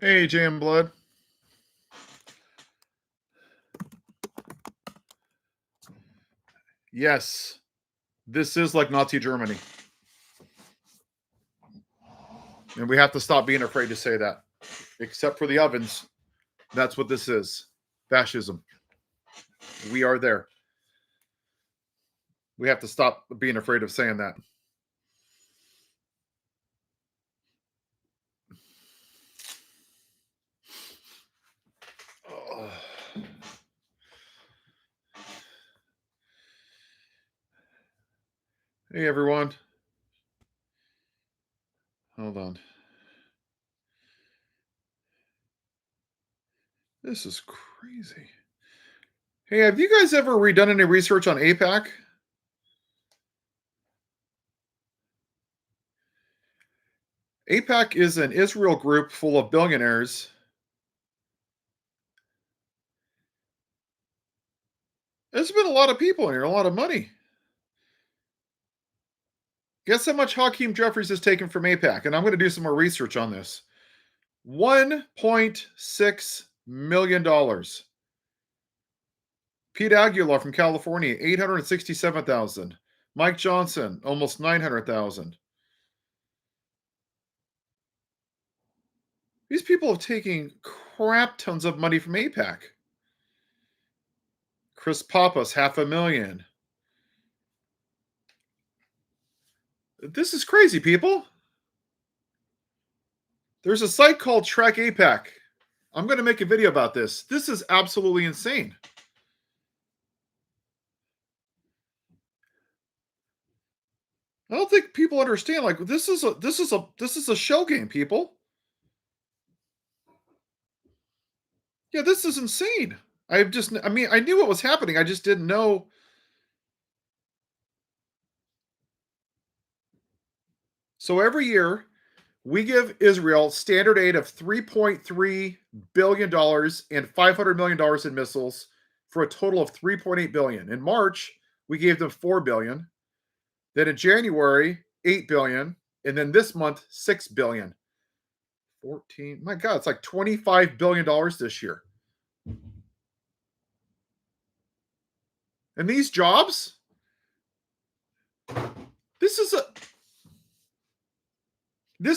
Hey, Jam Blood. Yes, this is like Nazi Germany. And we have to stop being afraid to say that. Except for the ovens. That's what this is. Fascism. We are there. We have to stop being afraid of saying that. Oh. Hey, everyone. Hold on. This is crazy. Hey, have you guys ever redone any research on AIPAC? AIPAC is an Israel group full of billionaires. There's been a lot of people in here, a lot of money. Guess how much Hakeem Jeffries has taken from AIPAC? And I'm going to do some more research on this. $1.6 million. Pete Aguilar from California, $867,000. Mike Johnson, almost $900,000. These people have taken crap tons of money from AIPAC. Chris Pappas, $500,000. This is crazy, people. There's a site called Track AIPAC. I'm going to make a video about this. This is absolutely insane. I don't think people understand. Like this is a show game, people. Yeah, this is insane. I knew what was happening. I just didn't know. So every year, we give Israel standard aid of $3.3 billion and $500 million in missiles for a total of $3.8 billion. In March, we gave them $4 billion. Then in January, $8 billion. And then this month, $6 billion. 14. My God, it's like $25 billion this year. And these jobs, this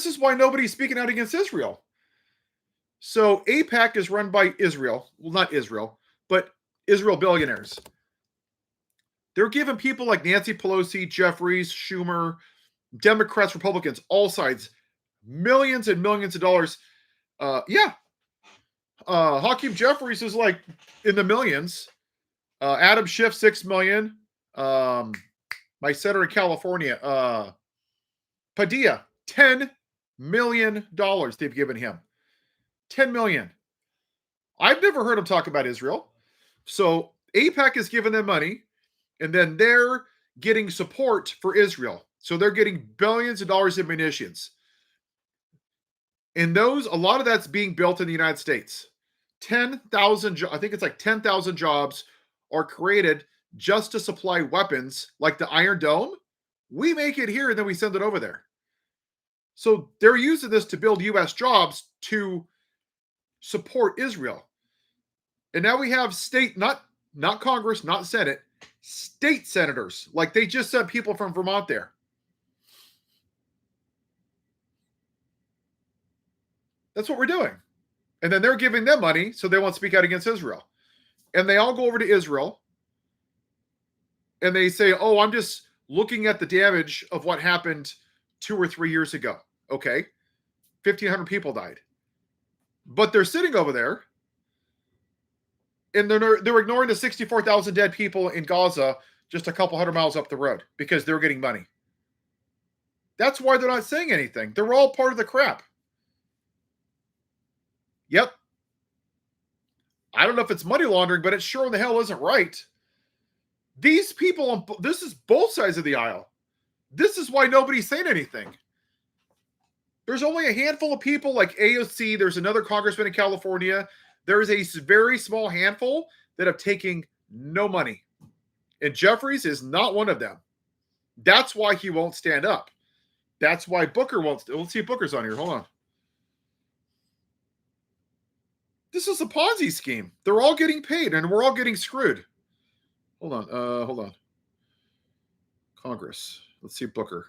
is why nobody's speaking out against Israel. So AIPAC is run by Israel. Well, not Israel, but Israel billionaires. They're giving people like Nancy Pelosi, Jeffries, Schumer, Democrats, Republicans, all sides, millions and millions of dollars. Hakeem Jeffries is like in the millions. Adam Schiff, $6 million. My senator in California, Padilla, $10 million they've given him. $10 million. I've never heard him talk about Israel. So AIPAC is giving them money, and then they're getting support for Israel. So they're getting billions of dollars in munitions. And a lot of that's being built in the United States. 10,000, I think it's like 10,000 jobs are created just to supply weapons like the Iron Dome. We make it here and then we send it over there. So they're using this to build U.S. jobs to support Israel. And now we have state, not Congress, not Senate, state senators. Like they just sent people from Vermont there. That's what we're doing. And then they're giving them money so they won't speak out against Israel. And they all go over to Israel and they say, oh, I'm just looking at the damage of what happened 2 or 3 years ago. Okay. 1,500 people died. But they're sitting over there and they're ignoring the 64,000 dead people in Gaza just a couple hundred miles up the road because they're getting money. That's why they're not saying anything. They're all part of the crap. Yep. I don't know if it's money laundering, but it sure in the hell isn't right. These people, this is both sides of the aisle. This is why nobody's saying anything. There's only a handful of people like AOC. There's another congressman in California. There is a very small handful that have taken no money. And Jeffries is not one of them. That's why he won't stand up. That's why Booker won't. Let's see if Booker's on here. Hold on. This is a Ponzi scheme. They're all getting paid, and we're all getting screwed. Hold on. Congress. Let's see Booker.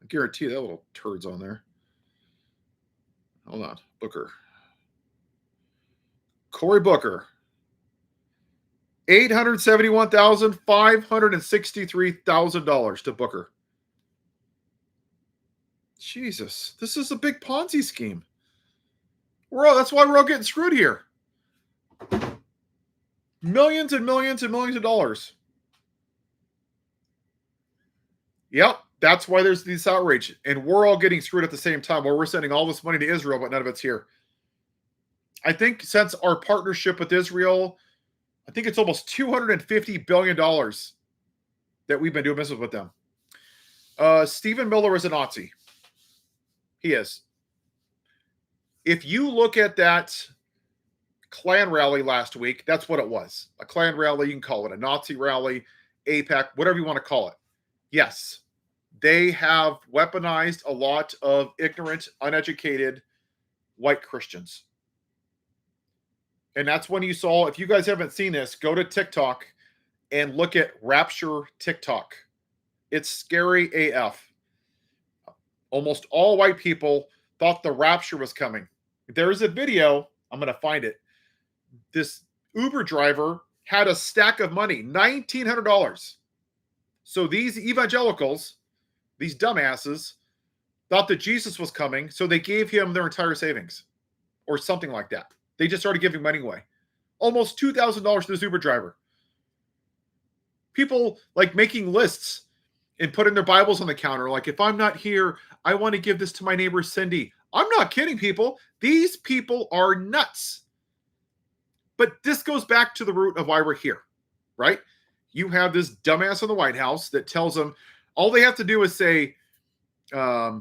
I guarantee that little turd's on there. Hold on. Booker. Cory Booker. $871,563,000 to Booker. Jesus, this is a big Ponzi scheme. That's why we're all getting screwed here. Millions and millions and millions of dollars. Yep, that's why there's this outrage. And we're all getting screwed at the same time, where we're sending all this money to Israel, but none of it's here. I think since our partnership with Israel, I think it's almost $250 billion that we've been doing business with them. Stephen Miller is a Nazi. He is. If you look at that Klan rally last week, that's what it was. A Klan rally, you can call it a Nazi rally, AIPAC, whatever you want to call it. Yes, they have weaponized a lot of ignorant, uneducated white Christians. And that's when you saw, if you guys haven't seen this, go to TikTok and look at Rapture TikTok. It's scary AF. Almost all white people thought the rapture was coming. There's a video, I'm going to find it. This Uber driver had a stack of money, $1,900. So these evangelicals, these dumbasses, thought that Jesus was coming, so they gave him their entire savings or something like that. They just started giving money away. Almost $2,000 to this Uber driver. People like making lists and putting their Bibles on the counter. Like, if I'm not here, I want to give this to my neighbor Cindy. I'm not kidding, people. These people are nuts. But this goes back to the root of why we're here, right? You have this dumbass in the White House that tells them all they have to do is say, yeah,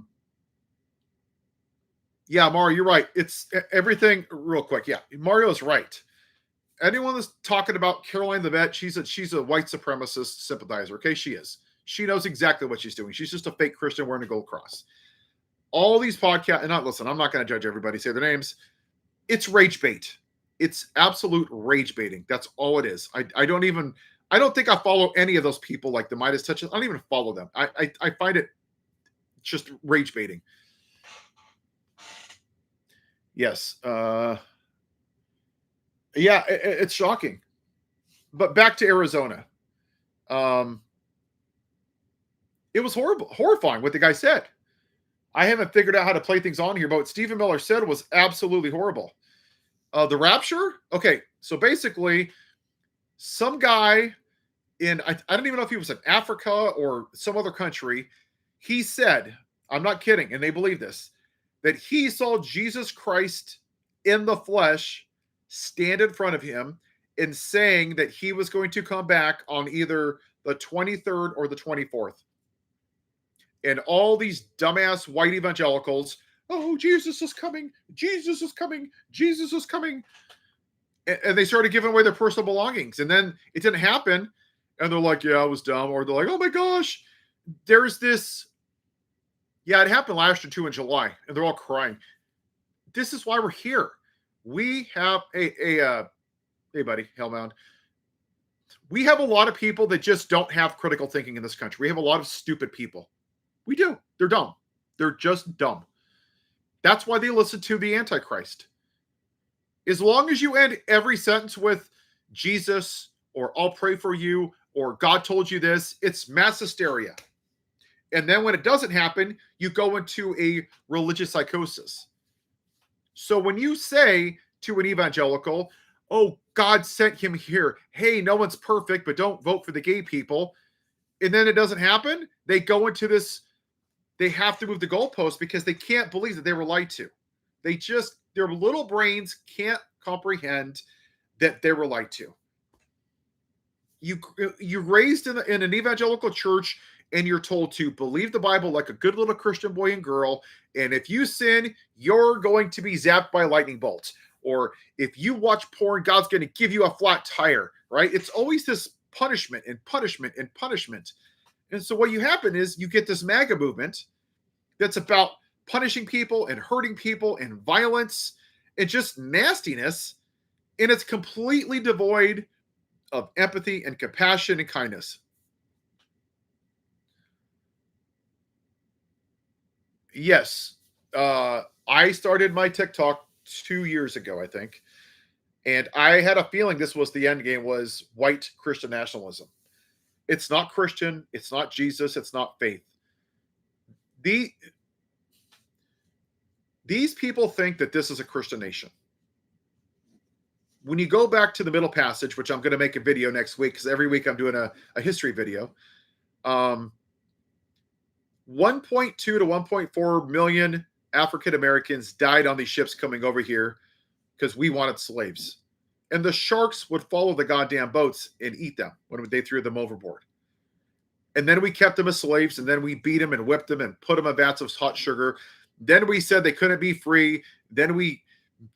Mario, you're right. It's everything real quick. Yeah, Mario's right. Anyone that's talking about Caroline the Vet, she's a white supremacist sympathizer. Okay, she is. She knows exactly what she's doing. She's just a fake Christian wearing a gold cross. All these podcasts, and listen, I'm not going to judge everybody, say their names. It's rage bait. It's absolute rage baiting. That's all it is. I don't think I follow any of those people like the Midas Touches. I don't even follow them. I find it just rage baiting. Yes. Yeah, it's shocking. But back to Arizona. It was horrifying what the guy said. I haven't figured out how to play things on here, but what Stephen Miller said was absolutely horrible. The rapture? Okay, so basically, some guy I don't even know if he was in Africa or some other country, he said, I'm not kidding, and they believe this, that he saw Jesus Christ in the flesh stand in front of him and saying that he was going to come back on either the 23rd or the 24th. And all these dumbass white evangelicals, oh, Jesus is coming, Jesus is coming, Jesus is coming. And they started giving away their personal belongings. And then it didn't happen. And they're like, yeah, I was dumb. Or they're like, oh my gosh, there's this. Yeah, it happened last year too in July. And they're all crying. This is why we're here. We have hey buddy, Hellbound. We have a lot of people that just don't have critical thinking in this country. We have a lot of stupid people. We do. They're dumb. They're just dumb. That's why they listen to the Antichrist. As long as you end every sentence with Jesus or I'll pray for you or God told you this, it's mass hysteria. And then when it doesn't happen, you go into a religious psychosis. So when you say to an evangelical, oh, God sent him here. Hey, no one's perfect, but don't vote for the gay people. And then it doesn't happen. They go into this, they have to move the goalpost because they can't believe that they were lied to. Their little brains can't comprehend that they were lied to. You're raised in an evangelical church and you're told to believe the Bible like a good little Christian boy and girl. And if you sin, you're going to be zapped by lightning bolts. Or if you watch porn, God's going to give you a flat tire, right? It's always this punishment and punishment and punishment. And so what you happen is you get this MAGA movement that's about punishing people and hurting people and violence and just nastiness. And it's completely devoid of empathy and compassion and kindness. Yes. I started my TikTok 2 years ago, I think. And I had a feeling this was the end game, was white Christian nationalism. It's not Christian. It's not Jesus. It's not faith. The, these people think that this is a Christian nation. When you go back to the middle passage, which I'm going to make a video next week, because every week I'm doing a history video, 1.2 to 1.4 million African Americans died on these ships coming over here because we wanted slaves. And the sharks would follow the goddamn boats and eat them when they threw them overboard. And then we kept them as slaves, and then we beat them and whipped them and put them in vats of hot sugar. Then we said they couldn't be free. Then we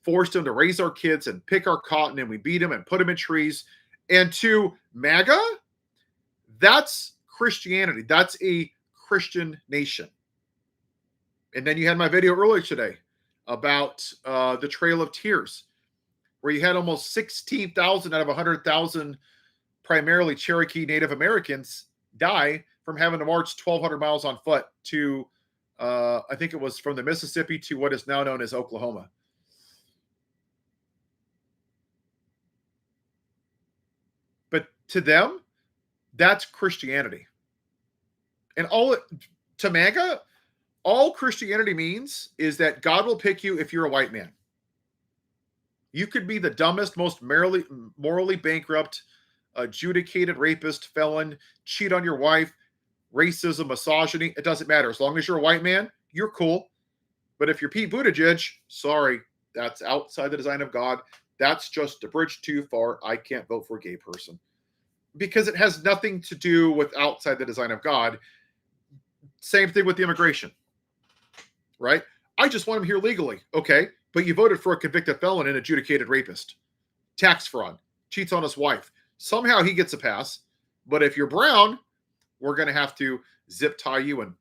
forced them to raise our kids and pick our cotton, and we beat them and put them in trees. And to MAGA, that's Christianity. That's a Christian nation. And then you had my video earlier today about the Trail of Tears, where you had almost 16,000 out of 100,000 primarily Cherokee Native Americans die from having to march 1,200 miles on foot to, I think it was from the Mississippi to what is now known as Oklahoma. But to them, that's Christianity. And to MAGA, all Christianity means is that God will pick you if you're a white man. You could be the dumbest, most morally bankrupt, adjudicated rapist, felon, cheat on your wife, racism, misogyny. It doesn't matter. As long as you're a white man, you're cool. But if you're Pete Buttigieg, sorry, that's outside the design of God. That's just a bridge too far. I can't vote for a gay person. Because it has nothing to do with outside the design of God. Same thing with the immigration. Right? I just want him here legally. Okay. But you voted for a convicted felon and adjudicated rapist. Tax fraud. Cheats on his wife. Somehow he gets a pass. But if you're brown, we're going to have to zip tie you. And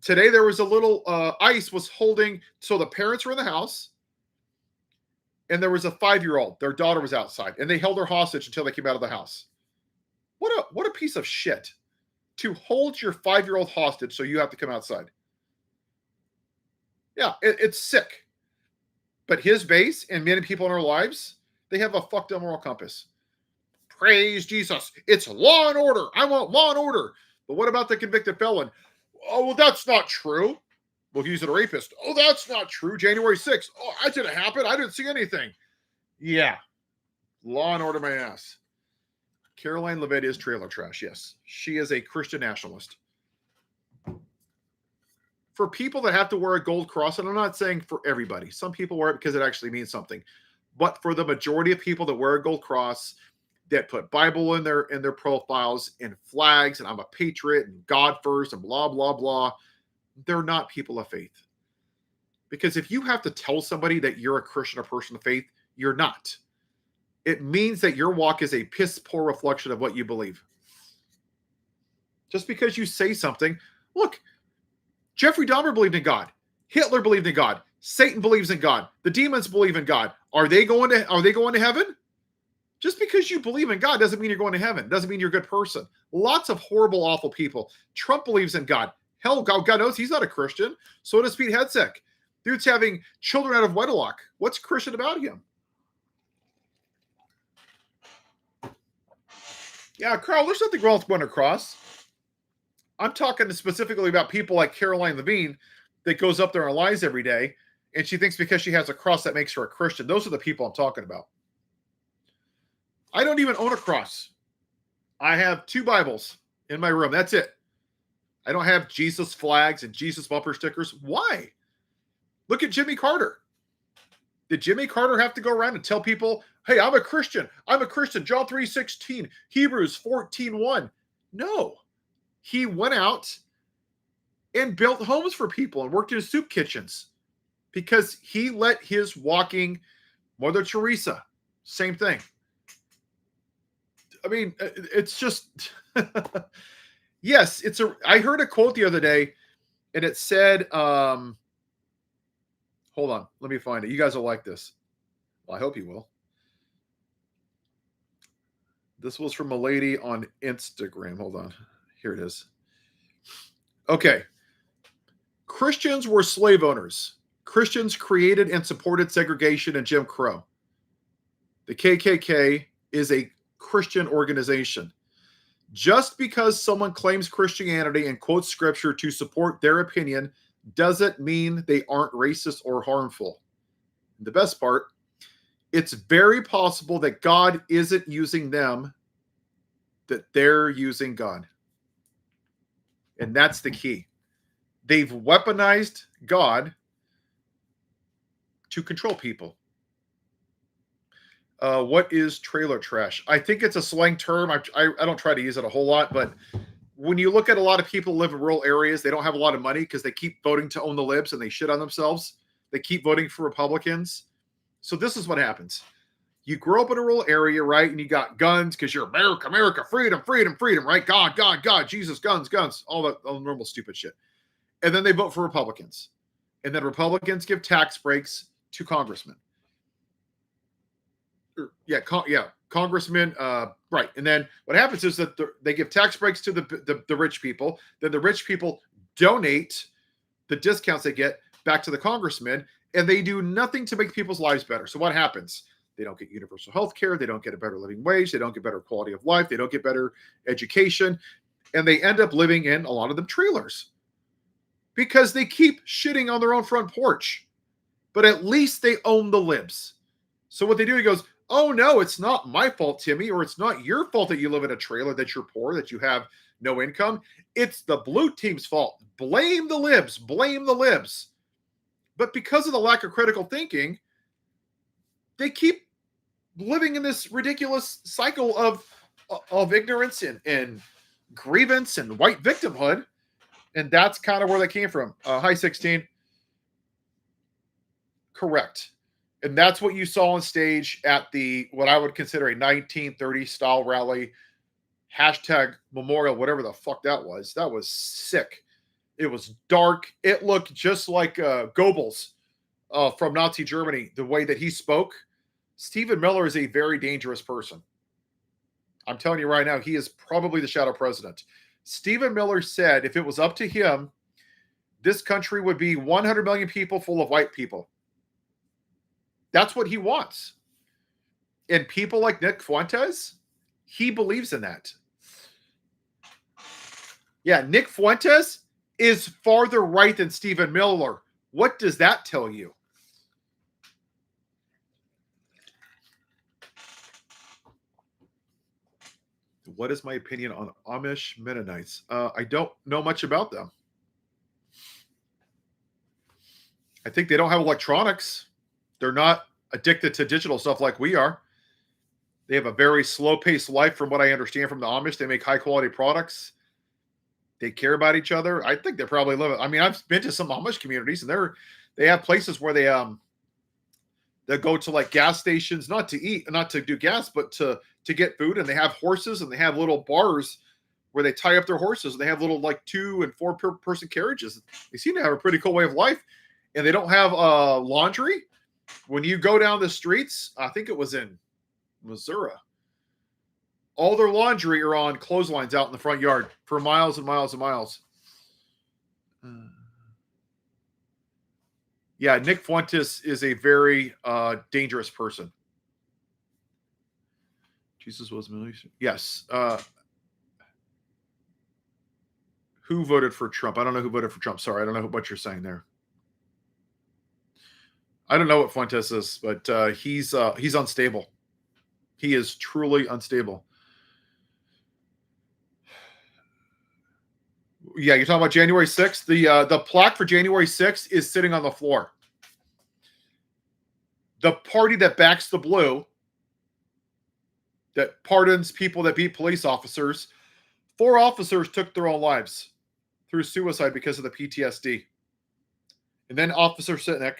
today there was a little ICE was holding. So the parents were in the house. And there was a 5-year-old. Their daughter was outside. And they held her hostage until they came out of the house. What a piece of shit. To hold your 5-year-old hostage so you have to come outside. Yeah, it's sick. But his base and many people in our lives, they have a fucked up moral compass. Praise Jesus. It's law and order. I want law and order. But what about the convicted felon? Oh, well, that's not true. Well, he's a rapist. Oh, that's not true. January 6th. Oh, that didn't happen. I didn't see anything. Yeah. Law and order my ass. Caroline Levitt is trailer trash. Yes. She is a Christian nationalist. For people that have to wear a gold cross, and I'm not saying for everybody, some people wear it because it actually means something, but for the majority of people that wear a gold cross, that put Bible in their profiles and flags, and I'm a patriot and God first and blah, blah, blah, they're not people of faith. Because if you have to tell somebody that you're a Christian or person of faith, you're not. It means that your walk is a piss poor reflection of what you believe. Just because you say something, look, Jeffrey Dahmer believed in God. Hitler believed in God. Satan believes in God. The demons believe in God. Are they going to heaven? Just because you believe in God doesn't mean you're going to heaven. Doesn't mean you're a good person. Lots of horrible, awful people. Trump believes in God. Hell, God knows he's not a Christian. So does Pete Hegseth. Dude's having children out of wedlock. What's Christian about him? Yeah, Carl, there's nothing wrong with wearing a cross. I'm talking specifically about people like Caroline Levine that goes up there and lies every day, and she thinks because she has a cross that makes her a Christian. Those are the people I'm talking about. I don't even own a cross. I have 2 Bibles in my room. That's it. I don't have Jesus flags and Jesus bumper stickers. Why? Look at Jimmy Carter. Did Jimmy Carter have to go around and tell people, hey, I'm a Christian. I'm a Christian. John 3:16, Hebrews 14:1. No. He went out and built homes for people and worked in soup kitchens because he let his walking Mother Teresa, same thing. I mean, it's just, yes, I heard a quote the other day and it said, hold on, let me find it. You guys will like this. Well, I hope you will. This was from a lady on Instagram. Hold on. Here it is. Okay. Christians were slave owners. Christians created and supported segregation and Jim Crow. The KKK is a Christian organization. Just because someone claims Christianity and quotes scripture to support their opinion doesn't mean they aren't racist or harmful. The best part, it's very possible that God isn't using them, that they're using God. And that's the key. They've weaponized God to control people. What is trailer trash? I think it's a slang term. I don't try to use it a whole lot, but when you look at a lot of people who live in rural areas, they don't have a lot of money because they keep voting to own the libs and they shit on themselves. They keep voting for Republicans. So this is what happens. You grow up in a rural area, right? And you got guns because you're America, America, freedom, freedom, freedom, right? God, God, God, Jesus, guns, guns, all the normal stupid shit. And then they vote for Republicans. And then Republicans give tax breaks to congressmen. Congressmen, right. And then what happens is that they give tax breaks to the rich people. Then the rich people donate the discounts they get back to the congressmen, and they do nothing to make people's lives better. So what happens? They don't get universal health care. They don't get a better living wage. They don't get better quality of life. They don't get better education. And they end up living in, a lot of them, trailers because they keep shitting on their own front porch. But at least they own the libs. So what they do, he goes, oh, no, it's not my fault, Timmy, or it's not your fault that you live in a trailer, that you're poor, that you have no income. It's the blue team's fault. Blame the libs. Blame the libs. But because of the lack of critical thinking, they keep living in this ridiculous cycle of ignorance and grievance and white victimhood. And that's kind of where that came from. Hi, 16. Correct. And that's what you saw on stage at the, what I would consider a 1930 style rally, hashtag memorial, whatever the fuck that was. That was sick. It was dark. It looked just like Goebbels from Nazi Germany, the way that he spoke. Stephen Miller is a very dangerous person. I'm telling you right now, he is probably the shadow president. Stephen Miller said if it was up to him, this country would be 100 million people full of white people. That's what he wants. And people like Nick Fuentes, he believes in that. Yeah, Nick Fuentes is farther right than Stephen Miller. What does that tell you? What is my opinion on Amish Mennonites? I don't know much about them. I think they don't have electronics. They're not addicted to digital stuff like we are. They have a very slow-paced life from what I understand from the Amish. They make high-quality products. They care about each other. I think they probably live it. I mean, I've been to some Amish communities, and they have places where they go to like gas stations, not to eat, not to do gas, but to get food. And they have horses, and they have little bars where they tie up their horses. And they have little like 2 and 4 person carriages. They seem to have a pretty cool way of life, and they don't have laundry. When you go down the streets, I think it was in Missouri, all their laundry are on clotheslines out in the front yard for miles and miles and miles. Yeah, Nick Fuentes is a very dangerous person. Jesus was Middle Eastern. Yes. Who voted for Trump? I don't know who voted for Trump. Sorry, I don't know what you're saying there. I don't know what Fuentes is, but he's unstable. He is truly unstable. Yeah, you're talking about January 6th. The plaque for January 6th is sitting on the floor. The party that backs the blue, that pardons people that beat police officers, 4 officers took their own lives through suicide because of the PTSD. And then Officer Sitnick,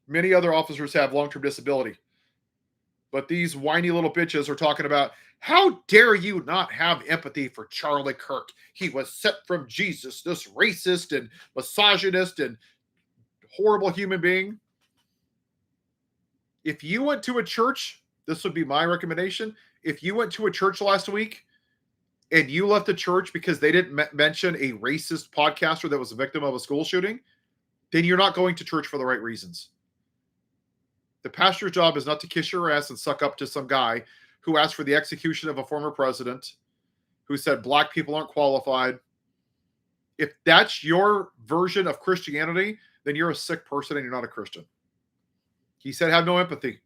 many other officers have long-term disability. But these whiny little bitches are talking about, how dare you not have empathy for Charlie Kirk? He was sent from Jesus, this racist and misogynist and horrible human being. If you went to a church, this would be my recommendation. if you went to a church last week and you left the church because they didn't mention a racist podcaster that was a victim of a school shooting, then you're not going to church for the right reasons. The pastor's job is not to kiss your ass and suck up to some guy who asked for the execution of a former president, who said black people aren't qualified. If that's your version of Christianity, then you're a sick person and you're not a Christian. He said, have no empathy.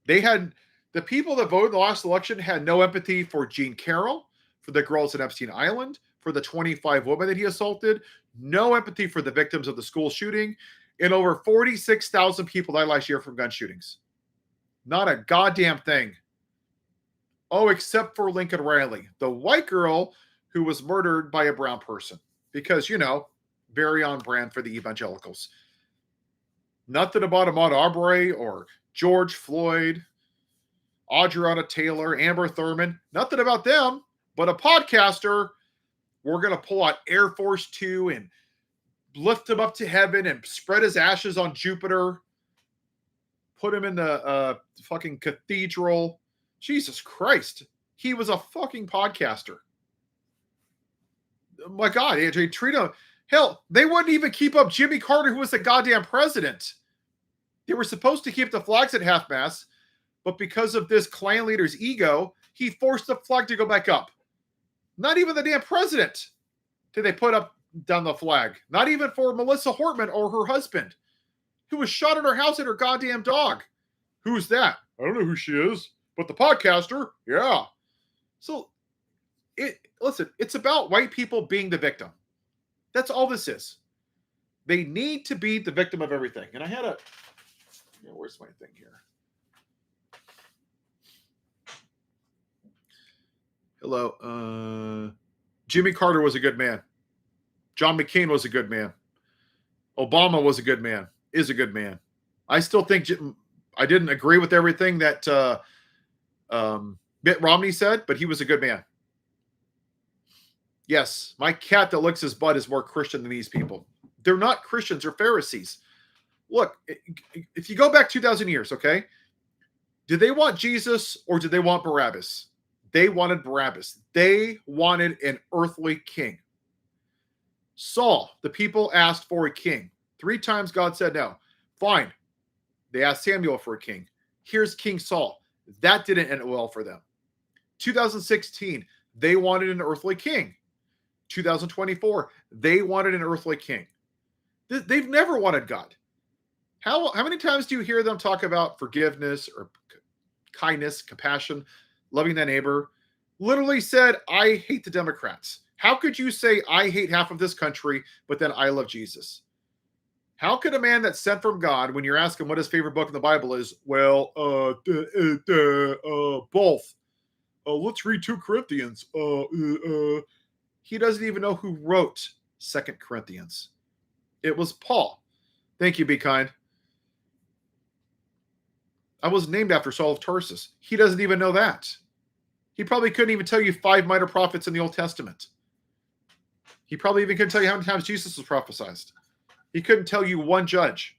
The people that voted in the last election had no empathy for Jean Carroll, for the girls at Epstein Island, for the 25 women that he assaulted, no empathy for the victims of the school shooting, and over 46,000 people died last year from gun shootings. Not a goddamn thing. Oh, except for Lincoln Riley, the white girl who was murdered by a brown person. Because, very on brand for the evangelicals. Nothing about Ahmaud Arbery or George Floyd, Audrey Taylor, Amber Thurman. Nothing about them, but a podcaster. We're going to pull out Air Force Two and lift him up to heaven and spread his ashes on Jupiter. Put him in the fucking cathedral. Jesus Christ. He was a fucking podcaster. My God, AJ, treat him. Hell, they wouldn't even keep up Jimmy Carter, who was the goddamn president. They were supposed to keep the flags at half-mast, but because of this Klan leader's ego, he forced the flag to go back up. Not even the damn president did they put up down the flag. Not even for Melissa Hortman or her husband, who was shot at her house at her goddamn dog. Who's that? I don't know who she is, but the podcaster, yeah. So, listen, it's about white people being the victim. That's all this is. They need to be the victim of everything. And I had where's my thing here? Hello. Jimmy Carter was a good man. John McCain was a good man. Obama was a good man, is a good man. I still think I didn't agree with everything that Mitt Romney said, but he was a good man. Yes, my cat that licks his butt is more Christian than these people. They're not Christians or Pharisees. Look, if you go back 2,000 years, okay, did they want Jesus or did they want Barabbas? They wanted Barabbas. They wanted an earthly king. Saul, the people asked for a king. 3 times God said no. Fine. They asked Samuel for a king. Here's King Saul. That didn't end well for them. 2016, they wanted an earthly king. 2024, they wanted an earthly king. They've never wanted God. How many times do you hear them talk about forgiveness or kindness, compassion, loving thy neighbor? Literally said, I hate the Democrats. How could you say I hate half of this country, but then I love Jesus? How could a man that's sent from God, when you're asking what his favorite book in the Bible is, well, both. Let's read 2 Corinthians. He doesn't even know who wrote 2 Corinthians. It was Paul. Thank you, Be Kind. I was named after Saul of Tarsus. He doesn't even know that. He probably couldn't even tell you 5 minor prophets in the Old Testament. He probably even couldn't tell you how many times Jesus was prophesied. He couldn't tell you 1 judge.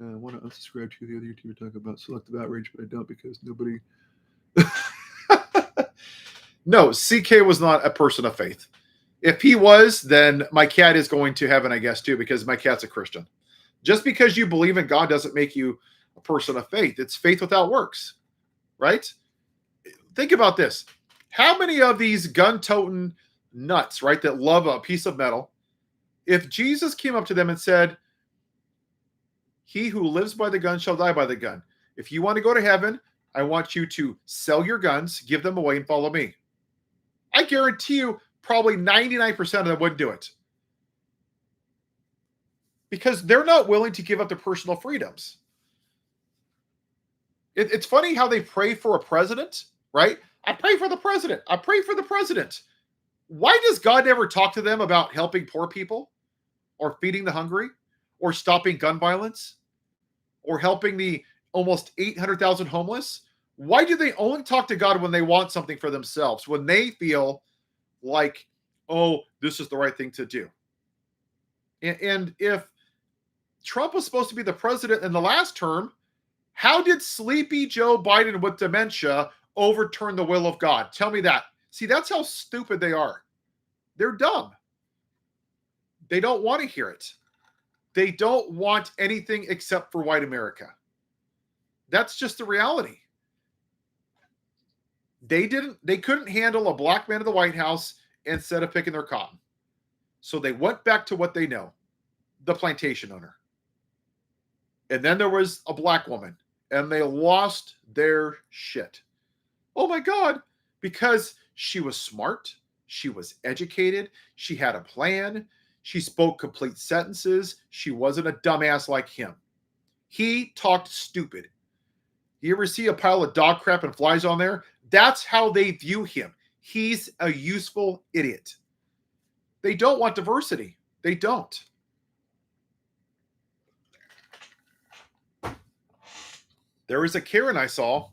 I want to unsubscribe to the other YouTuber talk about selective outrage, but I don't because nobody... No, CK was not a person of faith. If he was, then my cat is going to heaven, I guess, too, because my cat's a Christian. Just because you believe in God doesn't make you a person of faith. It's faith without works, right? Think about this. How many of these gun-toting nuts, right, that love a piece of metal, if Jesus came up to them and said, he who lives by the gun shall die by the gun. If you want to go to heaven, I want you to sell your guns, give them away, and follow me. I guarantee you probably 99% of them wouldn't do it. Because they're not willing to give up their personal freedoms. It's funny how they pray for a president, right? I pray for the president. I pray for the president. Why does God never talk to them about helping poor people or feeding the hungry or stopping gun violence or helping the almost 800,000 homeless? Why do they only talk to God when they want something for themselves, when they feel like, oh, this is the right thing to do? And if Trump was supposed to be the president in the last term, How did sleepy Joe Biden with dementia overturn the will of God? Tell me that. See, that's how stupid they are. They're dumb. They don't want to hear it. They don't want anything except for white America. That's just the reality. They couldn't handle a black man in the White House instead of picking their cotton. So they went back to what they know, the plantation owner. And then there was a black woman, and they lost their shit. Oh my God, because she was smart, she was educated, she had a plan, she spoke complete sentences, she wasn't a dumbass like him. He talked stupid. You ever see a pile of dog crap and flies on there? That's how they view him. He's a useful idiot. They don't want diversity. They don't. There was a Karen I saw,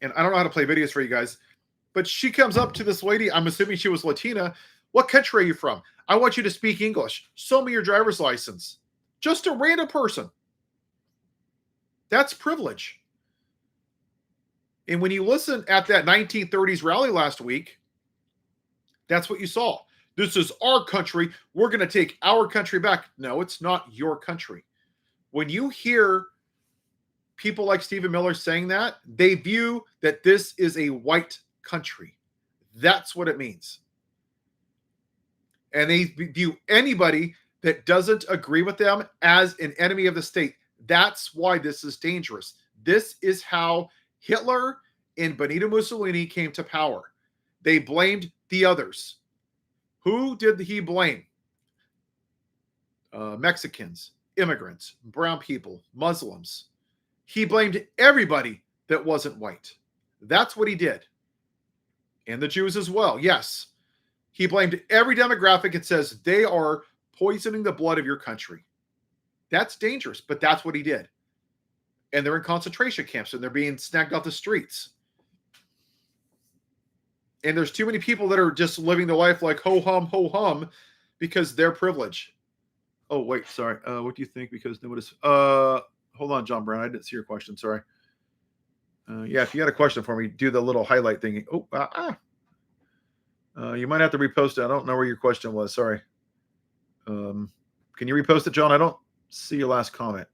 and I don't know how to play videos for you guys, but she comes up to this lady. I'm assuming she was Latina. What country are you from? I want you to speak English. Show me your driver's license. Just a random person. That's privilege. And when you listen at that 1930s rally last week, that's what you saw. This is our country. We're going to take our country back. No, it's not your country. When you hear people like Stephen Miller saying that, they view that this is a white country. That's what it means. And they view anybody that doesn't agree with them as an enemy of the state. That's why this is dangerous. This is how Hitler and Benito Mussolini came to power. They blamed the others. Who did he blame? Mexicans, immigrants, brown people, Muslims. He blamed everybody that wasn't white. That's what he did. And the Jews as well. Yes. He blamed every demographic and says they are poisoning the blood of your country. That's dangerous, but that's what he did. And they're in concentration camps and they're being snagged off the streets. And there's too many people that are just living the life like ho hum, because they're privileged. Oh, wait, sorry. What do you think? Because nobody's, hold on, John Brown. I didn't see your question. Sorry. Yeah, if you got a question for me, do the little highlight thing. Oh, you might have to repost it. I don't know where your question was. Sorry. Can you repost it, John? I don't see your last comment.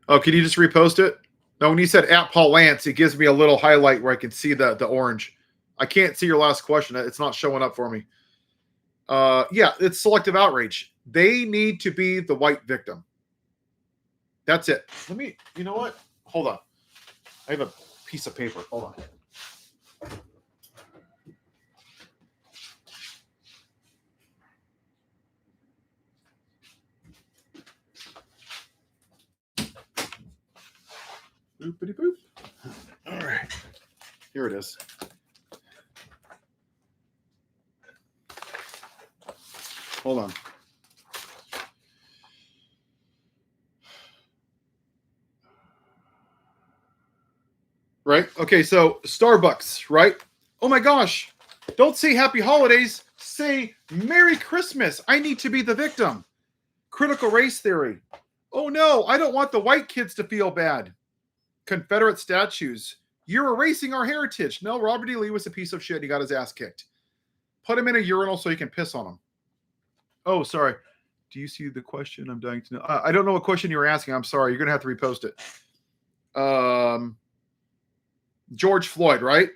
Oh, can you just repost it? No, when you said at Paul Lance, it gives me a little highlight where I can see the orange. I can't see your last question. It's not showing up for me. Yeah, it's selective outrage. They need to be the white victim. That's it. Let me, you know what? Hold on. I have a piece of paper. Hold on. Boopity boop. All right. Here it is. Hold on. Right? Okay, so Starbucks, right? Oh my gosh. Don't say happy holidays. Say Merry Christmas. I need to be the victim. Critical race theory. Oh no, I don't want the white kids to feel bad. Confederate statues. You're erasing our heritage. No, Robert E. Lee was a piece of shit. He got his ass kicked. Put him in a urinal so you can piss on him. Oh, sorry. Do you see the question? I'm dying to know. I don't know what question you were asking. I'm sorry. You're going to have to repost it. George Floyd, right?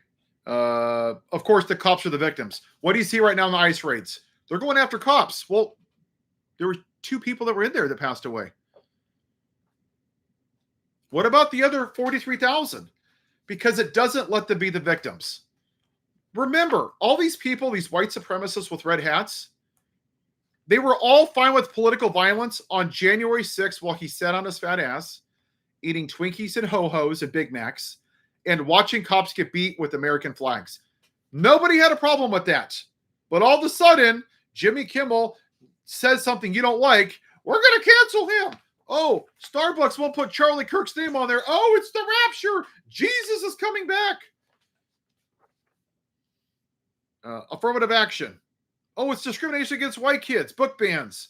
Of course, the cops are the victims. What do you see right now in the ICE raids? They're going after cops. Well, there were 2 people that were in there that passed away. What about the other 43,000? Because it doesn't let them be the victims. Remember, all these people, these white supremacists with red hats, they were all fine with political violence on January 6th while he sat on his fat ass, eating Twinkies and Ho-Hos and Big Macs, and watching cops get beat with American flags. Nobody had a problem with that. But all of a sudden, Jimmy Kimmel says something you don't like, we're going to cancel him. Oh, Starbucks won't put Charlie Kirk's name on there. Oh, it's the rapture. Jesus is coming back. Affirmative action. Oh, it's discrimination against white kids. Book bans.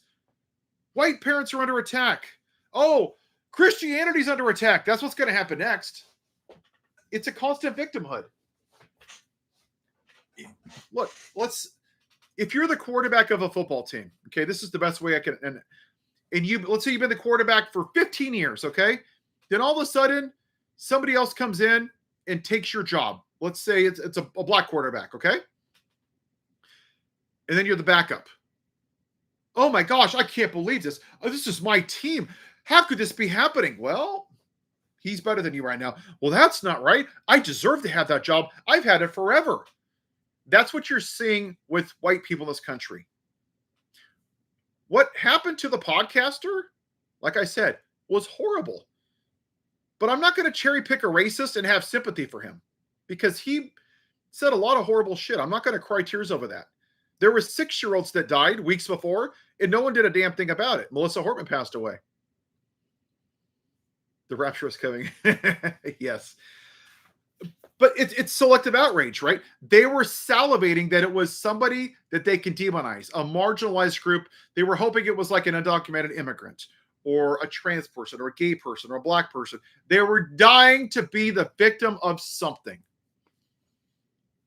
White parents are under attack. Oh, Christianity's under attack. That's what's going to happen next. It's a constant victimhood. Look, if you're the quarterback of a football team, okay, this is the best way I can, and you, let's say you've been the quarterback for 15 years, okay? Then all of a sudden, somebody else comes in and takes your job. Let's say it's a black quarterback, okay? And then you're the backup. Oh my gosh, I can't believe this. Oh, this is my team. How could this be happening? Well, he's better than you right now. Well, that's not right. I deserve to have that job. I've had it forever. That's what you're seeing with white people in this country. What happened to the podcaster, like I said, was horrible. But I'm not going to cherry pick a racist and have sympathy for him because he said a lot of horrible shit. I'm not going to cry tears over that. There were 6-year-olds that died weeks before, and no one did a damn thing about it. Melissa Hortman passed away. The rapture is coming. Yes. But it's selective outrage, right? They were salivating that it was somebody that they can demonize, a marginalized group. They were hoping it was like an undocumented immigrant or a trans person or a gay person or a black person. They were dying to be the victim of something.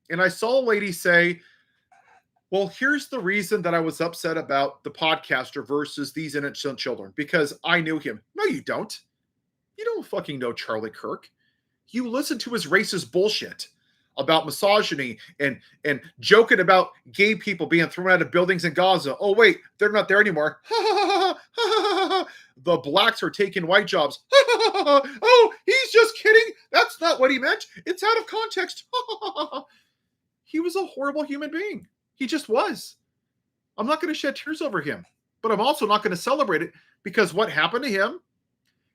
And I saw a lady say, well, here's the reason that I was upset about the podcaster versus these innocent children, because I knew him. No, you don't. You don't fucking know Charlie Kirk. You listen to his racist bullshit about misogyny and joking about gay people being thrown out of buildings in Gaza. Oh, wait, they're not there anymore. The blacks are taking white jobs. Oh, he's just kidding. That's not what he meant. It's out of context. He was a horrible human being. He just was. I'm not going to shed tears over him, but I'm also not going to celebrate it because what happened to him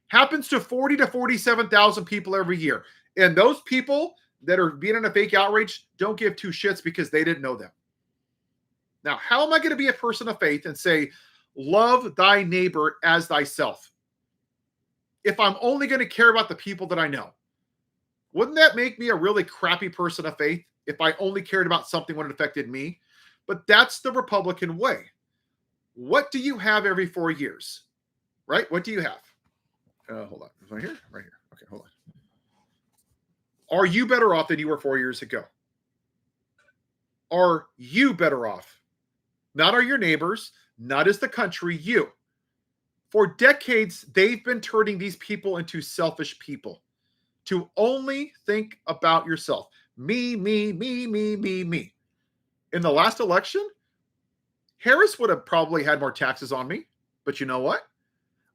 happens to 40 to 47,000 people every year. And those people that are being in a fake outrage don't give two shits because they didn't know them. Now, how am I going to be a person of faith and say, love thy neighbor as thyself, if I'm only going to care about the people that I know? Wouldn't that make me a really crappy person of faith if I only cared about something when it affected me? But that's the Republican way. What do you have every 4 years? Right? What do you have? Hold on. Right here? Right here. Okay, hold on. Are you better off than you were 4 years ago? Are you better off? Not are your neighbors, not is the country, you. For decades, they've been turning these people into selfish people to only think about yourself. Me, me, me, me, me, me. In the last election, Harris would have probably had more taxes on me. But you know what?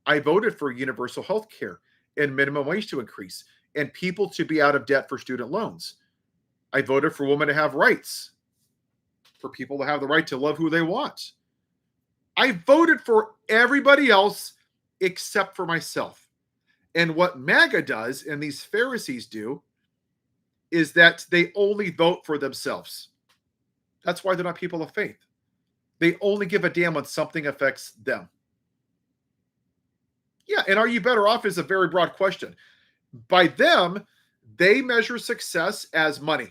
I voted for universal health care and minimum wage to increase and people to be out of debt for student loans. I voted for women to have rights, for people to have the right to love who they want. I voted for everybody else except for myself. And what MAGA does and these Pharisees do is that they only vote for themselves. That's why they're not people of faith. They only give a damn when something affects them. Yeah, and are you better off is a very broad question. By them, they measure success as money.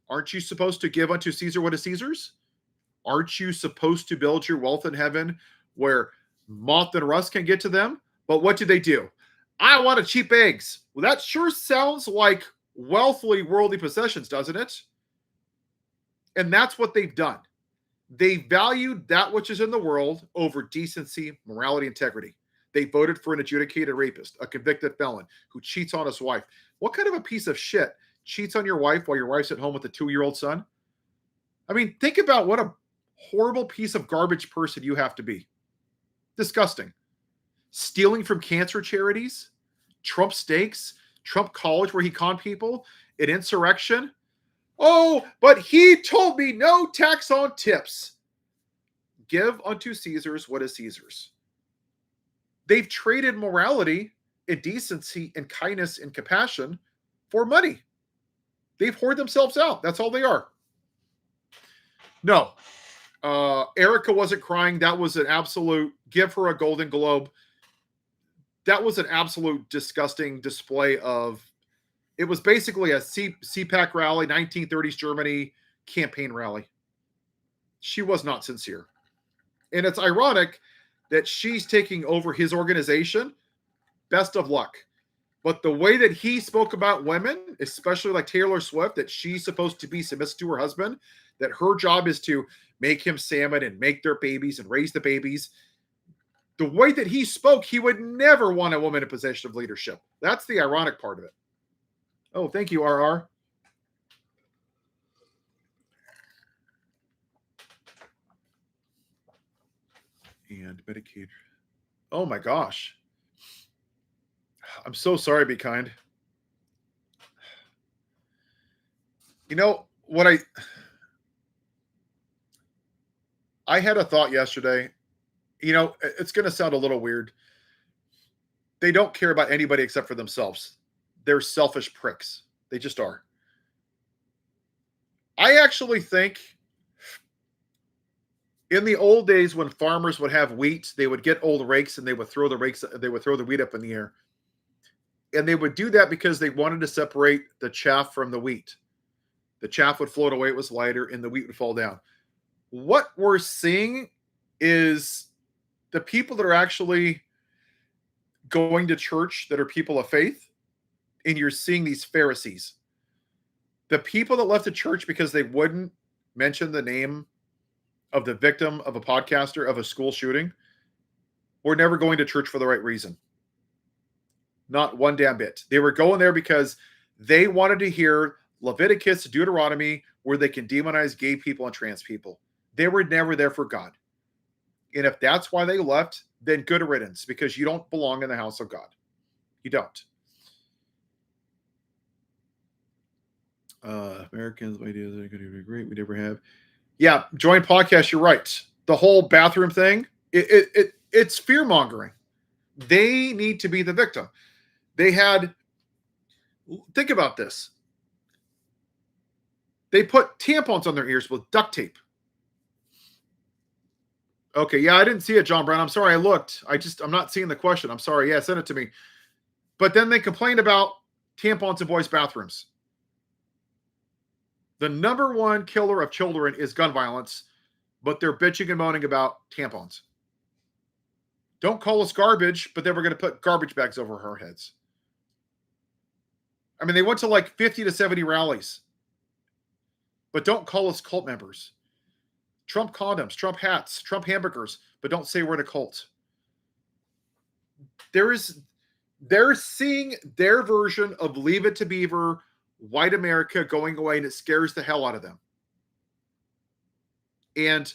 Aren't you supposed to give unto Caesar what is Caesar's? Aren't you supposed to build your wealth in heaven where moth and rust can get to them? But what do? I want to cheap eggs. Well, that sure sounds like wealthily worldly possessions, doesn't it? And that's what they've done. They valued that which is in the world over decency, morality, integrity. They voted for an adjudicated rapist, a convicted felon who cheats on his wife. What kind of a piece of shit cheats on your wife while your wife's at home with a 2-year-old son? I mean, think about what a horrible piece of garbage person you have to be. Disgusting. Stealing from cancer charities, Trump steaks, Trump college where he conned people, an insurrection. Oh, but he told me no tax on tips. Give unto Caesar's what is Caesar's. They've traded morality and decency and kindness and compassion for money. They've hoarded themselves out. That's all they are. No. Erica wasn't crying. That was an absolute give her a Golden Globe. that was an absolute disgusting display of. It was basically a CPAC rally, 1930s Germany campaign rally. She was not sincere. And it's ironic that she's taking over his organization. Best of luck. But the way that he spoke about women, especially like Taylor Swift, that she's supposed to be submissive to her husband, that her job is to make him salmon and make their babies and raise the babies. The way that he spoke, he would never want a woman in position of leadership. That's the ironic part of it. Oh, thank you, RR. And Medicaid. Oh my gosh. I'm so sorry, Be Kind. You know what I had a thought yesterday. You know, it's going to sound a little weird. They don't care about anybody except for themselves. They're selfish pricks. They just are. I actually think in the old days when farmers would have wheat, they would get old rakes and they would throw the wheat up in the air. And they would do that because they wanted to separate the chaff from the wheat. The chaff would float away, it was lighter, and the wheat would fall down. What we're seeing is the people that are actually going to church that are people of faith, and you're seeing these Pharisees. The people that left the church because they wouldn't mention the name of the victim of a podcaster of a school shooting were never going to church for the right reason. Not one damn bit. They were going there because they wanted to hear Leviticus, Deuteronomy, where they can demonize gay people and trans people. They were never there for God. And if that's why they left, then good riddance, because you don't belong in the house of God. You don't. Americans, ideas are going to be great. We never have. Yeah, join podcast. You're right. The whole bathroom thing, it's fear mongering. They need to be the victim. Think about this. They put tampons on their ears with duct tape. Okay, yeah, I didn't see it, John Brown. I'm sorry, I looked. I'm not seeing the question. I'm sorry. Yeah, send it to me. But then they complained about tampons in boys' bathrooms. The number one killer of children is gun violence, but they're bitching and moaning about tampons. Don't call us garbage, but then we're going to put garbage bags over our heads. I mean, they went to like 50 to 70 rallies, but don't call us cult members. Trump condoms, Trump hats, Trump hamburgers, but don't say we're in a cult. They're seeing their version of Leave It to Beaver, white America going away, and it scares the hell out of them. And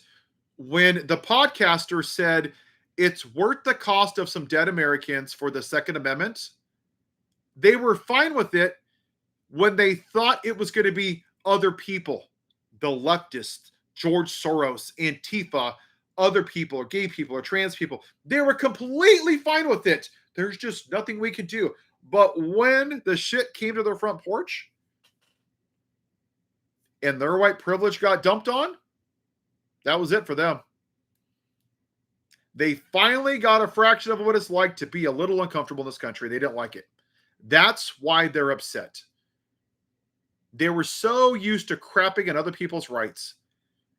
when the podcaster said it's worth the cost of some dead Americans for the Second Amendment, they were fine with it when they thought it was going to be other people, the leftists, George Soros, Antifa, other people, or gay people, or trans people. They were completely fine with it. There's just nothing we could do. But when the shit came to their front porch and their white privilege got dumped on, that was it for them. They finally got a fraction of what it's like to be a little uncomfortable in this country. They didn't like it. That's why they're upset. They were so used to crapping on other people's rights.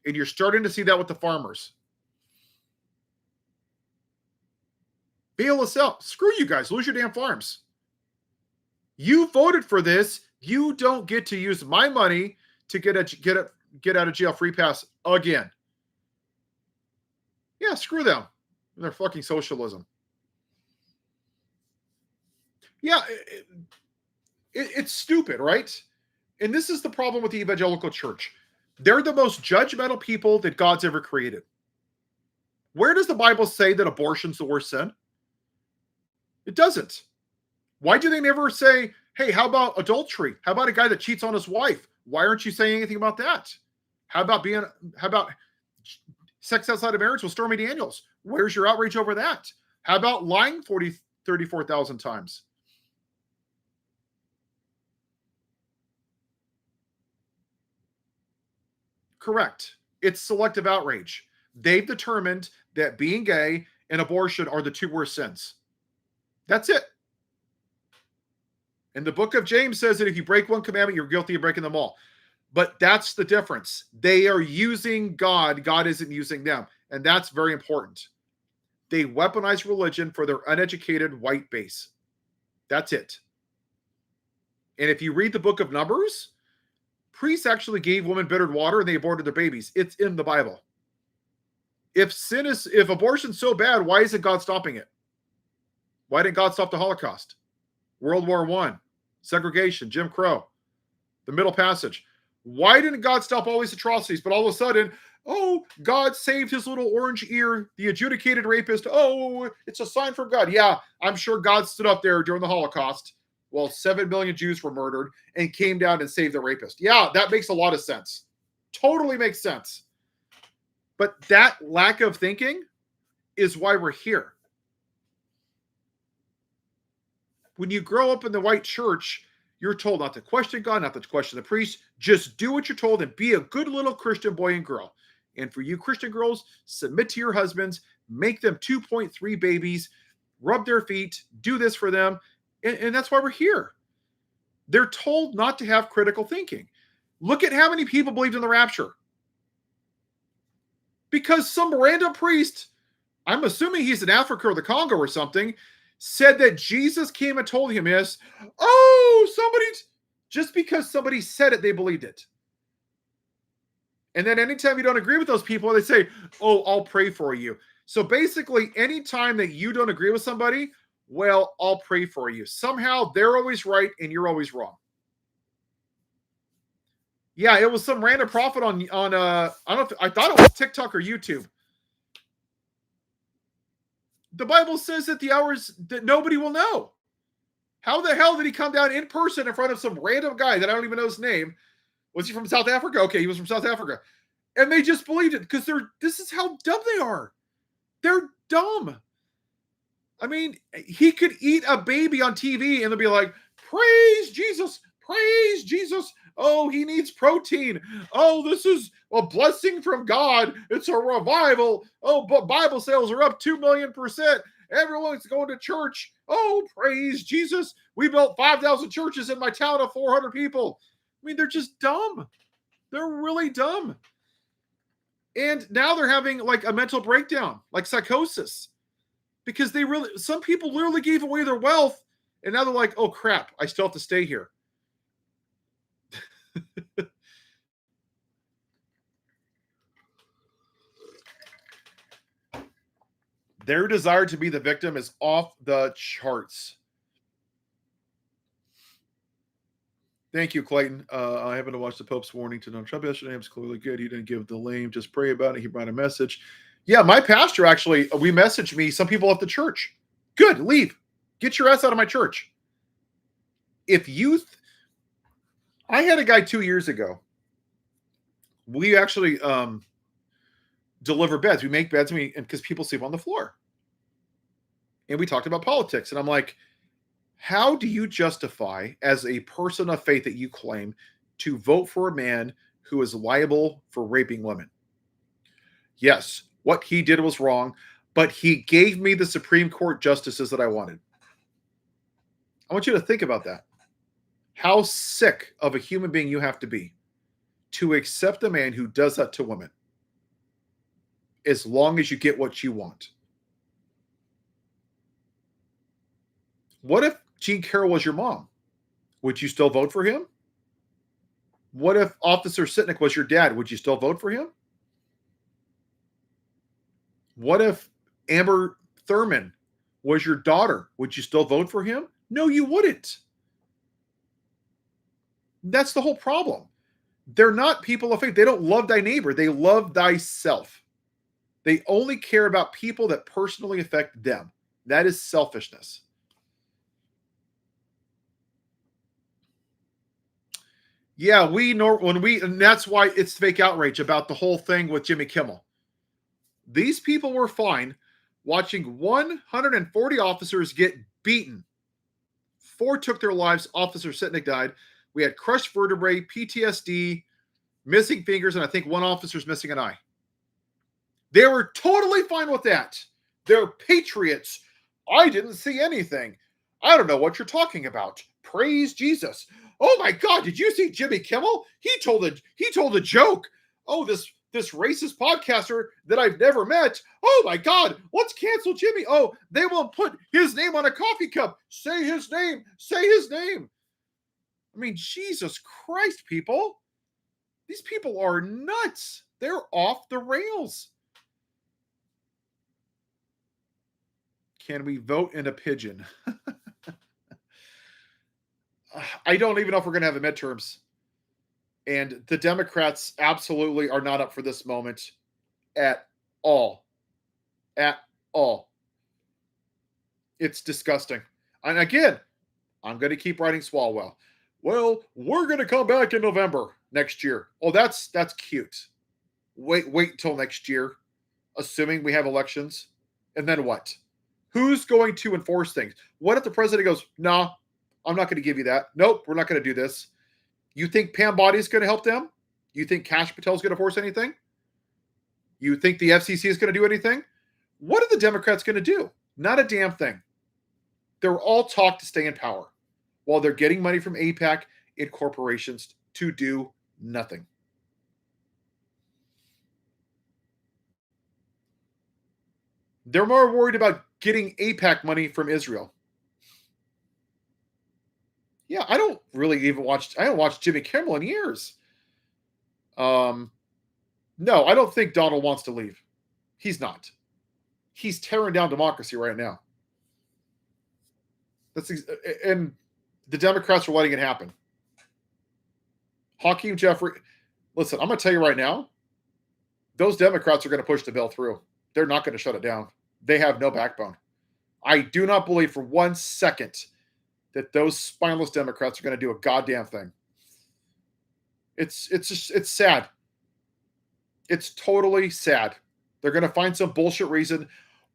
And you're starting to see that with the farmers. Bail us out. Screw you guys. Lose your damn farms. You voted for this. You don't get to use my money to get out of jail free pass again. Yeah, screw them. Their fucking socialism. Yeah, it's stupid, right? And this is the problem with the evangelical church. They're the most judgmental people that God's ever created. Where does the Bible say that abortion's the worst sin? It doesn't. Why do they never say, hey, how about adultery? How about a guy that cheats on his wife? Why aren't you saying anything about that? How about sex outside of marriage with Stormy Daniels? Where's your outrage over that? How about lying 34,000 times? Correct. It's selective outrage. They've determined that being gay and abortion are the two worst sins. That's it. And the book of James says that if you break one commandment, you're guilty of breaking them all. But that's the difference. They are using God. God isn't using them. And that's very important. They weaponize religion for their uneducated white base. That's it. And if you read the book of Numbers, priests actually gave women bittered water and they aborted their babies. It's in the Bible. If abortion's so bad, why isn't God stopping it? Why didn't God stop the Holocaust? World War I, segregation, Jim Crow, the Middle Passage. Why didn't God stop all these atrocities? But all of a sudden, oh, God saved his little orange ear, the adjudicated rapist. Oh, it's a sign from God. Yeah, I'm sure God stood up there during the Holocaust while 7 million Jews were murdered and came down and saved the rapist. Yeah, that makes a lot of sense. Totally makes sense. But that lack of thinking is why we're here. When you grow up in the white church, you're told not to question God, not to question the priest. Just do what you're told and be a good little Christian boy and girl. And for you Christian girls, submit to your husbands, make them 2.3 babies, rub their feet, do this for them. And that's why we're here. They're told not to have critical thinking. Look at how many people believed in the rapture. Because some random priest, I'm assuming he's in Africa or the Congo or something, said that Jesus came and told him this. Oh, just because somebody said it, they believed it. And then anytime you don't agree with those people, they say, oh, I'll pray for you. So basically, anytime that you don't agree with somebody, well, I'll pray for you. Somehow they're always right and you're always wrong. Yeah, it was some random prophet on I don't know I thought it was TikTok or YouTube. The Bible says that the hours that nobody will know. How the hell did he come down in person in front of some random guy that I don't even know his name? Was he from South Africa? Okay, he was from South Africa. And they just believed it because this is how dumb they are. They're dumb. I mean, he could eat a baby on TV and they'll be like, praise Jesus, praise Jesus. Oh, he needs protein. Oh, this is a blessing from God. It's a revival. Oh, but Bible sales are up 2 million%. Everyone's going to church. Oh, praise Jesus. We built 5,000 churches in my town of 400 people. I mean, they're just dumb. They're really dumb. And now they're having like a mental breakdown, like psychosis. Because some people literally gave away their wealth. And now they're like, oh, crap, I still have to stay here. Their desire to be the victim is off the charts. Thank you, Clayton. I happened to watch the Pope's warning to Donald Trump yesterday. It was clearly good. He didn't give the lame. Just pray about it. He brought a message. Yeah, my pastor actually, we messaged me. Some people left the church. Good, leave. Get your ass out of my church. I had a guy 2 years ago. We actually deliver beds. We make beds because people sleep on the floor. And we talked about politics. And I'm like, how do you justify, as a person of faith that you claim, to vote for a man who is liable for raping women? Yes, what he did was wrong, but he gave me the Supreme Court justices that I wanted. I want you to think about that. How sick of a human being you have to be to accept a man who does that to women, as long as you get what you want. What if Jean Carroll was your mom? Would you still vote for him? What if Officer Sitnick was your dad? Would you still vote for him? What if Amber Thurman was your daughter? Would you still vote for him? No, you wouldn't. That's the whole problem. They're not people of faith. They don't love thy neighbor. They love thyself. They only care about people that personally affect them. That is selfishness. Yeah, and that's why it's fake outrage about the whole thing with Jimmy Kimmel. These people were fine watching 140 officers get beaten. 4 took their lives. Officer Sitnick died. We had crushed vertebrae, PTSD, missing fingers, and I think 1 officer's missing an eye. They were totally fine with that. They're patriots. I didn't see anything. I don't know what you're talking about. Praise Jesus. Oh my God, did you see Jimmy Kimmel? He told a joke. Oh, this racist podcaster that I've never met. Oh my God, let's cancel Jimmy. Oh, they won't put his name on a coffee cup. Say his name. Say his name. I mean, Jesus Christ, people. These people are nuts. They're off the rails. Can we vote in a pigeon? I don't even know if we're going to have the midterms. And the Democrats absolutely are not up for this moment at all. At all. It's disgusting. And again, I'm going to keep writing Swalwell. Well, we're going to come back in November next year. Oh, that's cute. Wait until next year, assuming we have elections. And then what? Who's going to enforce things? What if the president goes, nah, I'm not going to give you that. Nope, we're not going to do this. You think Pam Bondi is going to help them? You think Kash Patel is going to force anything? You think the FCC is going to do anything? What are the Democrats going to do? Not a damn thing. They're all talk to stay in power while they're getting money from AIPAC and corporations to do nothing. They're more worried about getting AIPAC money from Israel. Yeah, I don't really even watch. I haven't watched Jimmy Kimmel in years. No, I don't think Donald wants to leave. He's not. He's tearing down democracy right now. And the Democrats are letting it happen. Hakeem Jeffrey, listen, I'm going to tell you right now, those Democrats are going to push the bill through. They're not going to shut it down. They have no backbone. I do not believe for 1 second that those spineless Democrats are going to do a goddamn thing. It's sad. It's totally sad. They're going to find some bullshit reason.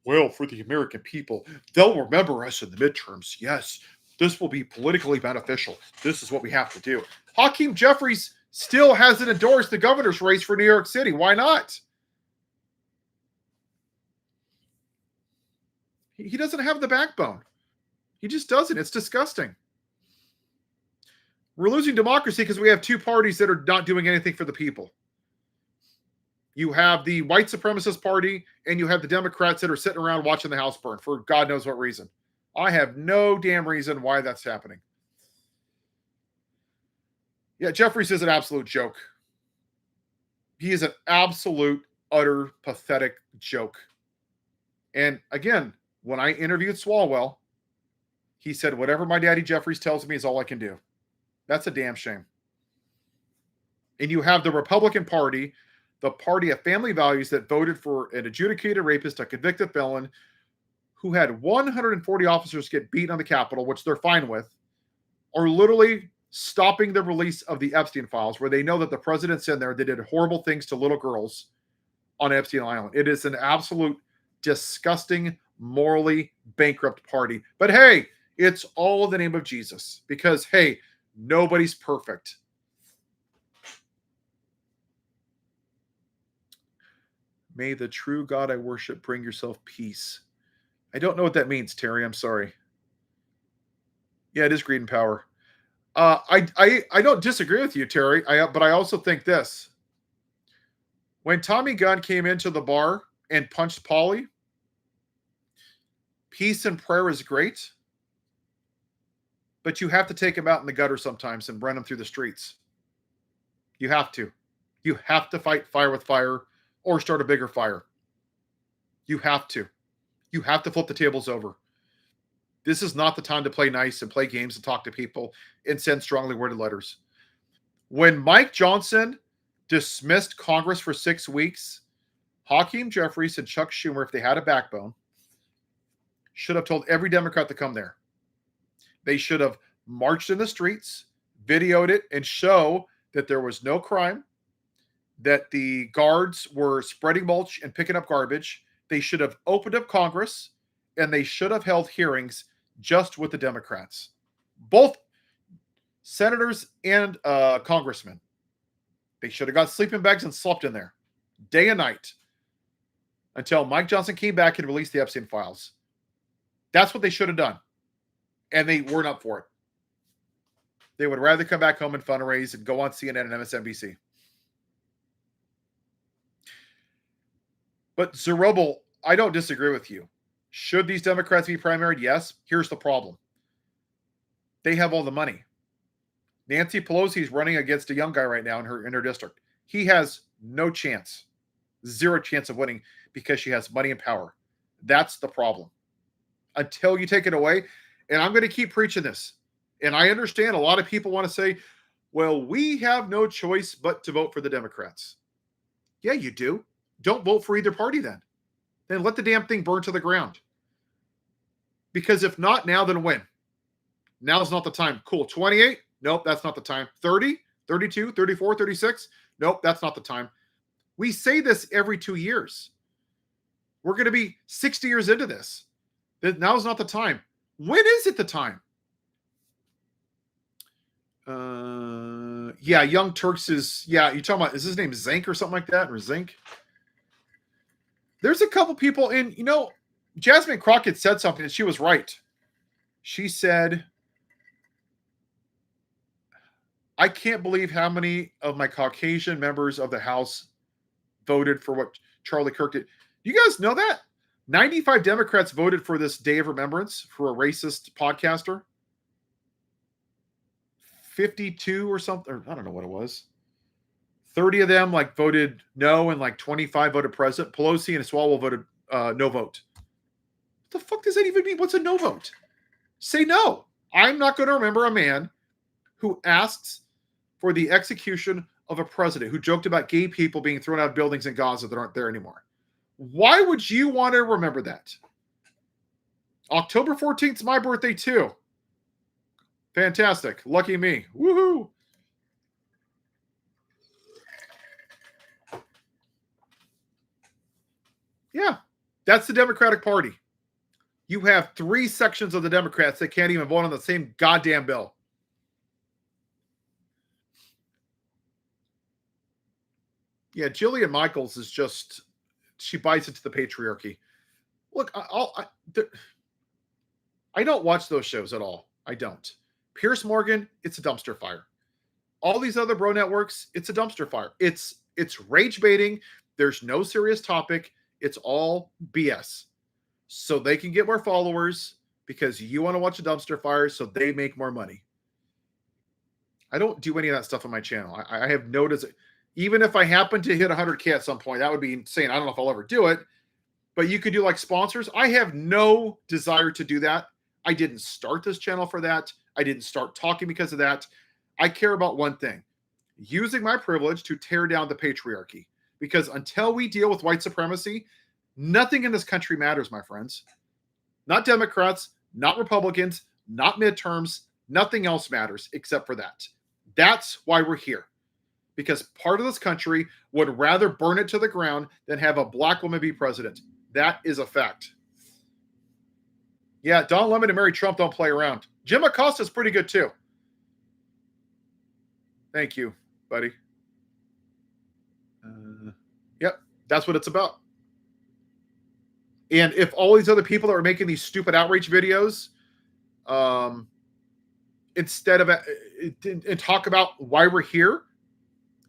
Well, for the American people, they'll remember us in the midterms. Yes, this will be politically beneficial. This is what we have to do. Hakeem Jeffries still hasn't endorsed the governor's race for New York City. Why not? He doesn't have the backbone. He just doesn't. It's disgusting. We're losing democracy because we have two parties that are not doing anything for the people. You have the white supremacist party and you have the Democrats that are sitting around watching the house burn for God knows what reason. I have no damn reason why that's happening. Yeah, Jeffries is an absolute joke. He is an absolute, utter, pathetic joke. And again, when I interviewed Swalwell, he said, whatever my daddy Jeffries tells me is all I can do. That's a damn shame. And you have the Republican Party, the party of family values that voted for an adjudicated rapist, a convicted felon, who had 140 officers get beaten on the Capitol, which they're fine with, are literally stopping the release of the Epstein files, where they know that the president's in there. They did horrible things to little girls on Epstein Island. It is an absolute disgusting, morally bankrupt party. But hey, it's all in the name of Jesus because, hey, nobody's perfect. May the true God I worship bring yourself peace. I don't know what that means, Terry. I'm sorry. Yeah, it is greed and power. I don't disagree with you, Terry. But I also think this. When Tommy Gunn came into the bar and punched Paulie, peace and prayer is great, but you have to take him out in the gutter sometimes and run him through the streets. You have to. You have to fight fire with fire or start a bigger fire. You have to. You have to flip the tables over. This is not the time to play nice and play games and talk to people and send strongly worded letters. When Mike Johnson dismissed Congress for 6 weeks, Hakeem Jeffries and Chuck Schumer, if they had a backbone, should have told every Democrat to come there. They should have marched in the streets, videoed it, and show that there was no crime, that the guards were spreading mulch and picking up garbage. They should have opened up Congress, and they should have held hearings just with the Democrats, both senators and congressmen. They should have got sleeping bags and slept in there day and night until Mike Johnson came back and released the Epstein files. That's what they should have done. And they weren't up for it. They would rather come back home and fundraise and go on CNN and MSNBC. But Zerubbabel, I don't disagree with you. Should these Democrats be primaried? Yes. Here's the problem. They have all the money. Nancy Pelosi is running against a young guy right now in her district. He has no chance, zero chance of winning because she has money and power. That's the problem. Until you take it away, and I'm going to keep preaching this. And I understand a lot of people want to say, well, we have no choice but to vote for the Democrats. Yeah, you do. Don't vote for either party then. Then let the damn thing burn to the ground. Because if not now, then when? Now's not the time. Cool. 28? Nope, that's not the time. 30, 32, 34, 36? Nope, that's not the time. We say this every 2 years. We're going to be 60 years into this. Now's not the time. When is it the time? Yeah, Young Turks is, yeah, you're talking about, is his name Zink or something like that? Or Zink? There's a couple people in, Jasmine Crockett said something and she was right. She said, I can't believe how many of my Caucasian members of the House voted for what Charlie Kirk did. You guys know that? 95 Democrats voted for this Day of Remembrance for a racist podcaster. 52 or something, or I don't know what it was. 30 of them voted no, and 25 voted president. Pelosi and Swalwell voted no vote. What the fuck does that even mean? What's a no vote? Say no. I'm not going to remember a man who asks for the execution of a president who joked about gay people being thrown out of buildings in Gaza that aren't there anymore. Why would you want to remember that? October 14th is my birthday too. Fantastic. Lucky me. Woohoo. Yeah, that's the Democratic Party. You have 3 sections of the Democrats that can't even vote on the same goddamn bill. Yeah, Jillian Michaels is just, she buys into the patriarchy. Look, I don't watch those shows at all. I don't. Pierce Morgan, it's a dumpster fire. All these other bro networks, it's a dumpster fire. It's rage baiting. There's no serious topic. It's all BS. So they can get more followers because you want to watch a dumpster fire so they make more money. I don't do any of that stuff on my channel. I have no desire. Even if I happen to hit 100K at some point, that would be insane. I don't know if I'll ever do it. But you could do sponsors. I have no desire to do that. I didn't start this channel for that. I didn't start talking because of that. I care about one thing. Using my privilege to tear down the patriarchy. Because until we deal with white supremacy, nothing in this country matters, my friends. Not Democrats, not Republicans, not midterms. Nothing else matters except for that. That's why we're here. Because part of this country would rather burn it to the ground than have a black woman be president. That is a fact. Yeah, Don Lemon and Mary Trump don't play around. Jim Acosta's pretty good too. Thank you, buddy. Yep, that's what it's about. And if all these other people that are making these stupid outreach videos, instead of and talk about why we're here,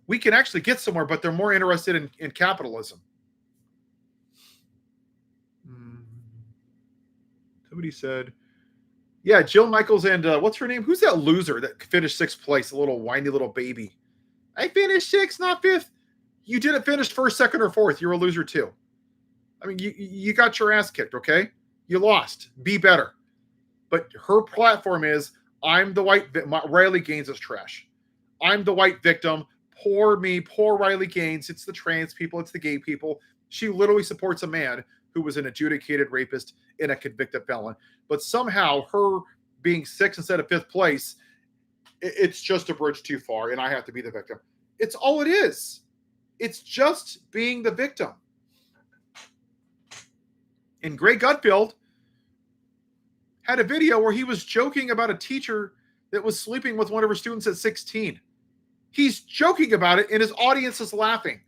we can actually get somewhere, but they're more interested in capitalism. Somebody said, yeah, Jill Michaels and what's her name? Who's that loser that finished 6th place? A little whiny little baby. I finished 6th, not 5th. You didn't finish 1st, 2nd, or 4th. You're a loser too. I mean, you got your ass kicked, okay? You lost. Be better. But her platform is, I'm the white, Riley Gaines is trash. I'm the white victim. Poor me, poor Riley Gaines. It's the trans people. It's the gay people. She literally supports a man who was an adjudicated rapist and a convicted felon. But somehow her being 6th instead of 5th place, it's just a bridge too far, and I have to be the victim. It's all it is. It's just being the victim. And Greg Gutfeld had a video where he was joking about a teacher that was sleeping with one of her students at 16. He's joking about it, and his audience is laughing.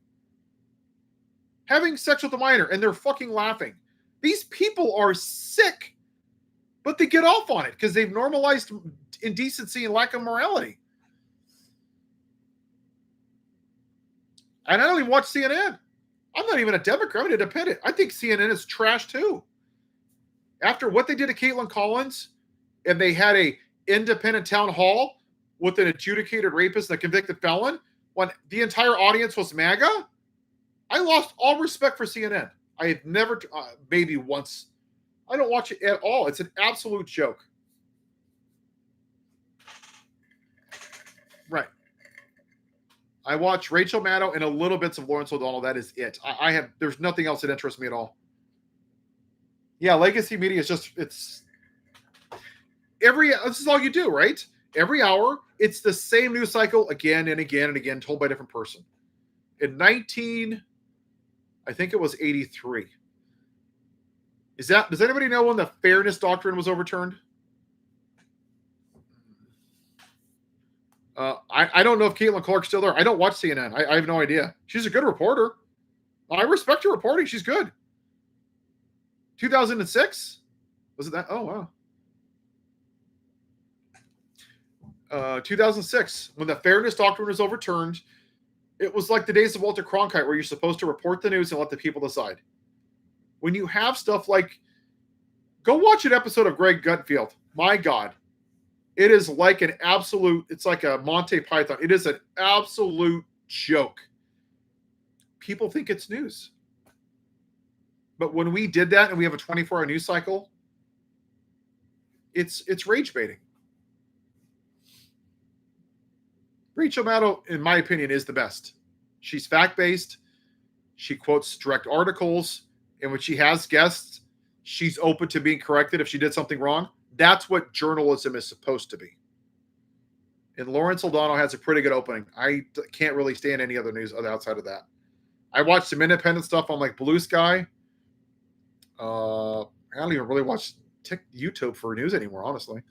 Having sex with a minor, and they're fucking laughing. These people are sick. But they get off on it because they've normalized indecency and lack of morality. And I don't even watch CNN. I'm not even a Democrat. I'm an independent. I think CNN is trash too. After what they did to Caitlin Collins, and they had a independent town hall with an adjudicated rapist and a convicted felon, when the entire audience was MAGA, I lost all respect for CNN. I had never, maybe once. I don't watch it at all. It's an absolute joke. Right. I watch Rachel Maddow and a little bits of Lawrence O'Donnell. That is it. There's nothing else that interests me at all. Yeah, legacy media is just, this is all you do, right? Every hour, it's the same news cycle again and again and again, told by a different person. In I think it was 83. Does anybody know when the fairness doctrine was overturned? I don't know if Caitlin Clark's still there. I don't watch CNN. I have no idea. She's a good reporter. I respect her reporting. She's good. 2006? Was it that? Oh, wow. 2006, when the fairness doctrine was overturned, it was like the days of Walter Cronkite, where you're supposed to report the news and let the people decide. When you have stuff like, go watch an episode of Greg Gutfield. My God. It is like it's like a Monty Python. It is an absolute joke. People think it's news. But when we did that and we have a 24-hour news cycle, it's rage baiting. Rachel Maddow, in my opinion, is the best. She's fact-based. She quotes direct articles. And when she has guests, she's open to being corrected if she did something wrong. That's what journalism is supposed to be. And Lawrence O'Donnell has a pretty good opening. I can't really stand any other news outside of that. I watch some independent stuff on like Blue Sky. I don't even really watch YouTube for news anymore, honestly.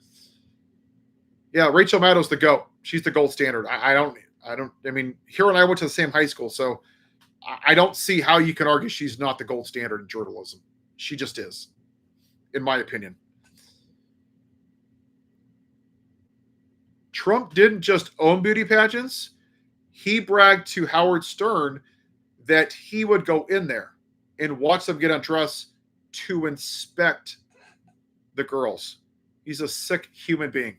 Yeah, Rachel Maddow's the GOAT. She's the gold standard. I mean, Hero and I went to the same high school, so I don't see how you can argue she's not the gold standard in journalism. She just is, in my opinion. Trump didn't just own beauty pageants. He bragged to Howard Stern that he would go in there and watch them get undressed to inspect the girls. He's a sick human being.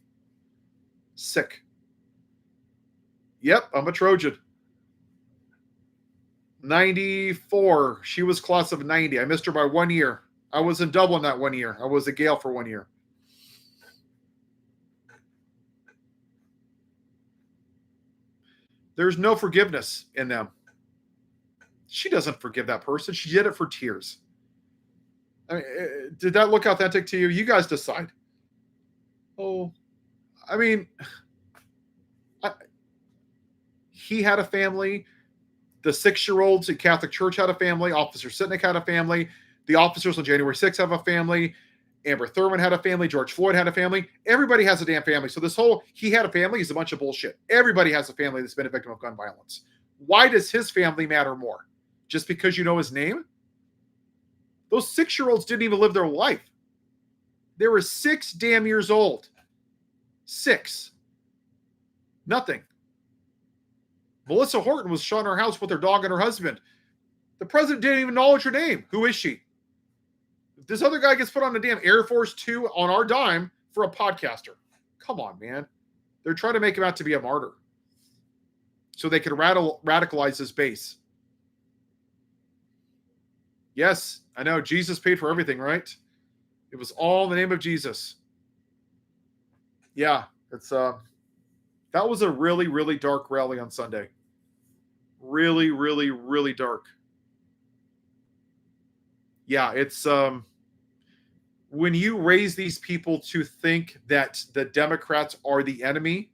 Sick. Yep, I'm a Trojan. 94. She was class of 90. I missed her by 1 year. I was in Dublin that 1 year. I was a Gale for 1 year. There's no forgiveness in them. She doesn't forgive that person. She did it for tears. I mean, did that look authentic to you? You guys decide. Oh, I mean, he had a family. The 6-year-olds at Catholic Church had a family. Officer Sitnick had a family. The officers on January 6th have a family. Amber Thurman had a family. George Floyd had a family. Everybody has a damn family. So this whole he had a family is a bunch of bullshit. Everybody has a family that's been a victim of gun violence. Why does his family matter more? Just because you know his name? Those 6-year-olds didn't even live their life. They were 6 damn years old. 6. Nothing. Melissa Horton was shot in her house with her dog and her husband. The president didn't even acknowledge her name. Who is she? This other guy gets put on a damn Air Force 2 on our dime for a podcaster. Come on, man. They're trying to make him out to be a martyr so they can radicalize his base. Yes, I know. Jesus paid for everything, right? It was all in the name of Jesus. Yeah, it's that was a really, really dark rally on Sunday. Really, really, really dark. Yeah, it's when you raise these people to think that the Democrats are the enemy,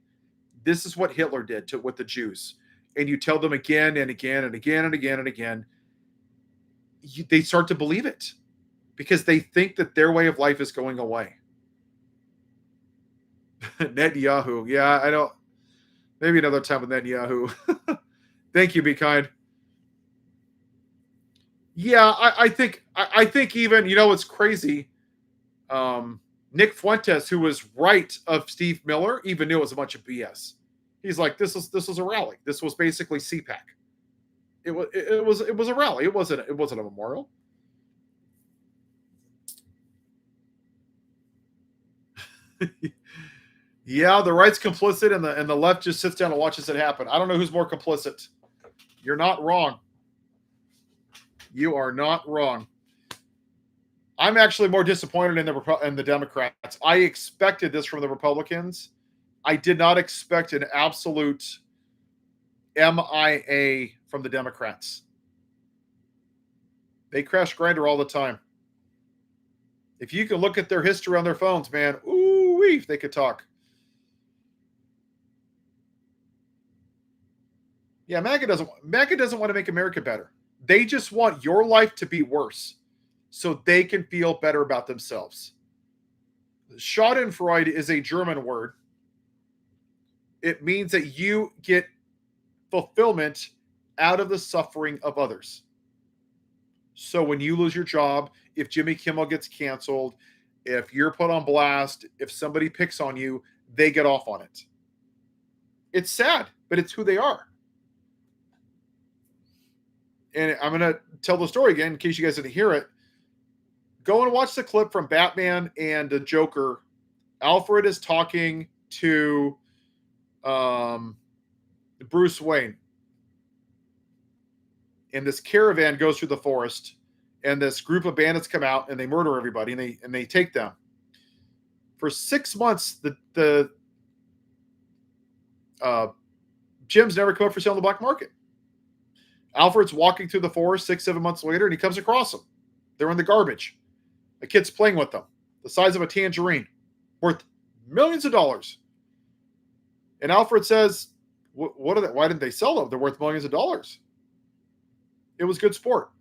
this is what Hitler did with the Jews. And you tell them again and again and again and again and again, they start to believe it because they think that their way of life is going away. Netanyahu. Yeah, I don't. Maybe another time with Netanyahu. Thank you, Be Kind. Yeah, I think even, you know, it's crazy. Nick Fuentes, who was right of Steve Miller, even knew it was a bunch of BS. He's like, this was a rally. This was basically CPAC. It was a rally. It wasn't a memorial. Yeah, the right's complicit, and the left just sits down and watches it happen. I don't know who's more complicit. You're not wrong. You are not wrong. I'm actually more disappointed in the Democrats. I expected this from the Republicans. I did not expect an absolute MIA from the Democrats. They crash Grindr all the time. If you can look at their history on their phones, man, ooh-wee, if they could talk. Yeah, MAGA doesn't want to make America better. They just want your life to be worse so they can feel better about themselves. Schadenfreude is a German word. It means that you get fulfillment out of the suffering of others. So when you lose your job, if Jimmy Kimmel gets canceled, if you're put on blast, if somebody picks on you, they get off on it. It's sad, but it's who they are. And I'm going to tell the story again in case you guys didn't hear it. Go and watch the clip from Batman and the Joker. Alfred is talking to Bruce Wayne. And this caravan goes through the forest, and this group of bandits come out and they murder everybody, and they take them. For 6 months, the gems never come up for sale on the black market. Alfred's walking through the forest 6-7 months later, and he comes across them. They're in the garbage. A kid's playing with them, the size of a tangerine, worth millions of dollars. And Alfred says, "What are they? Why didn't they sell them? They're worth millions of dollars." It was good sport.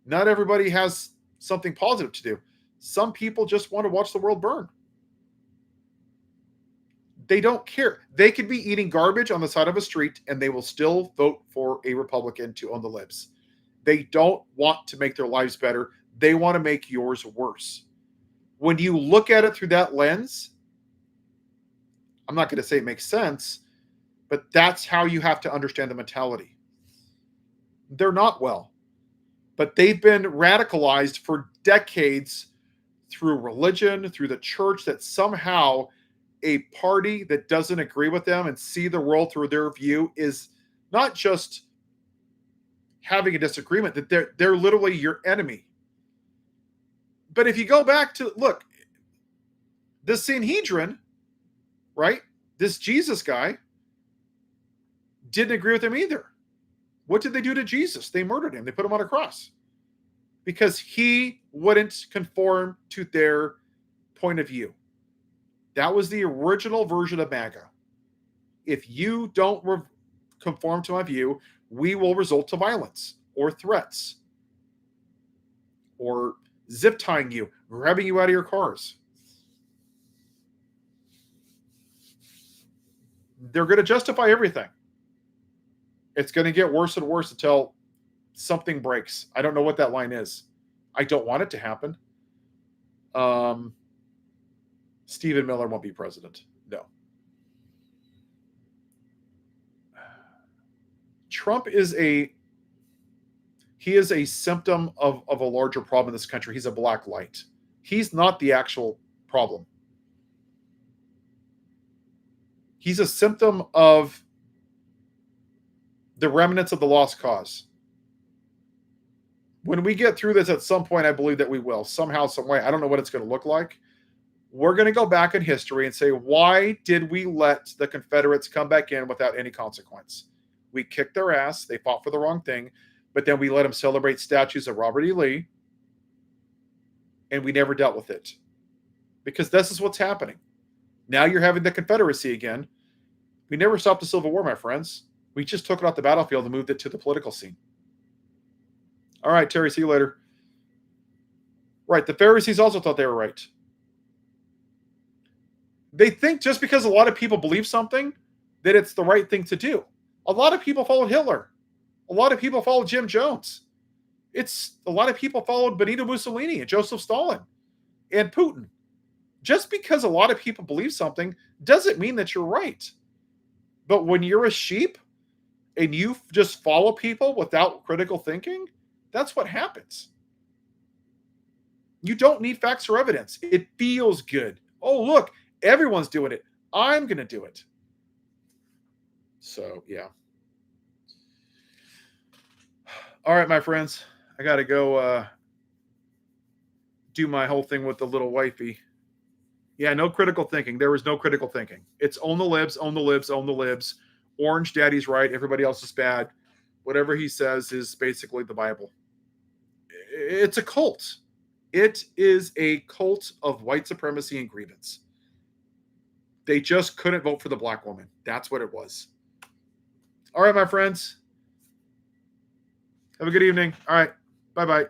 Not everybody has something positive to do. Some people just want to watch the world burn. They don't care. They could be eating garbage on the side of a street and they will still vote for a Republican to own the libs. They don't want to make their lives better. They want to make yours worse. When you look at it through that lens, I'm not going to say it makes sense, but that's how you have to understand the mentality. They're not well, but they've been radicalized for decades through religion, through the church, that somehow a party that doesn't agree with them and see the world through their view is not just having a disagreement, that they're literally your enemy. But if you go back to, look, the Sanhedrin, right? This Jesus guy didn't agree with him either. What did they do to Jesus? They murdered him. They put him on a cross because he wouldn't conform to their point of view. That was the original version of MAGA. If you don't conform to my view, we will resort to violence or threats or zip tying you, grabbing you out of your cars. They're going to justify everything. It's going to get worse and worse until something breaks. I don't know what that line is. I don't want it to happen. Stephen Miller won't be president. No. Trump is a symptom of a larger problem in this country. He's a black light. He's not the actual problem. He's a symptom of the remnants of the lost cause. When we get through this at some point, I believe that we will. Somehow, some way. I don't know what it's going to look like. We're going to go back in history and say, why did we let the Confederates come back in without any consequence? We kicked their ass. They fought for the wrong thing. But then we let them celebrate statues of Robert E. Lee. And we never dealt with it. Because this is what's happening. Now you're having the Confederacy again. We never stopped the Civil War, my friends. We just took it off the battlefield and moved it to the political scene. All right, Terry, see you later. Right, the Pharisees also thought they were right. They think just because a lot of people believe something, that it's the right thing to do. A lot of people followed Hitler. A lot of people followed Jim Jones. A lot of people followed Benito Mussolini and Joseph Stalin and Putin. Just because a lot of people believe something doesn't mean that you're right. But when you're a sheep and you just follow people without critical thinking, that's what happens. You don't need facts or evidence. It feels good. Oh, look, everyone's doing it. I'm going to do it. So, yeah. All right, my friends. I got to go do my whole thing with the little wifey. Yeah, no critical thinking. There was no critical thinking. It's own the libs, own the libs, own the libs. Orange daddy's right. Everybody else is bad. Whatever he says is basically the Bible. It's a cult. It is a cult of white supremacy and grievance. They just couldn't vote for the black woman. That's what it was. All right, my friends. Have a good evening. All right. Bye-bye.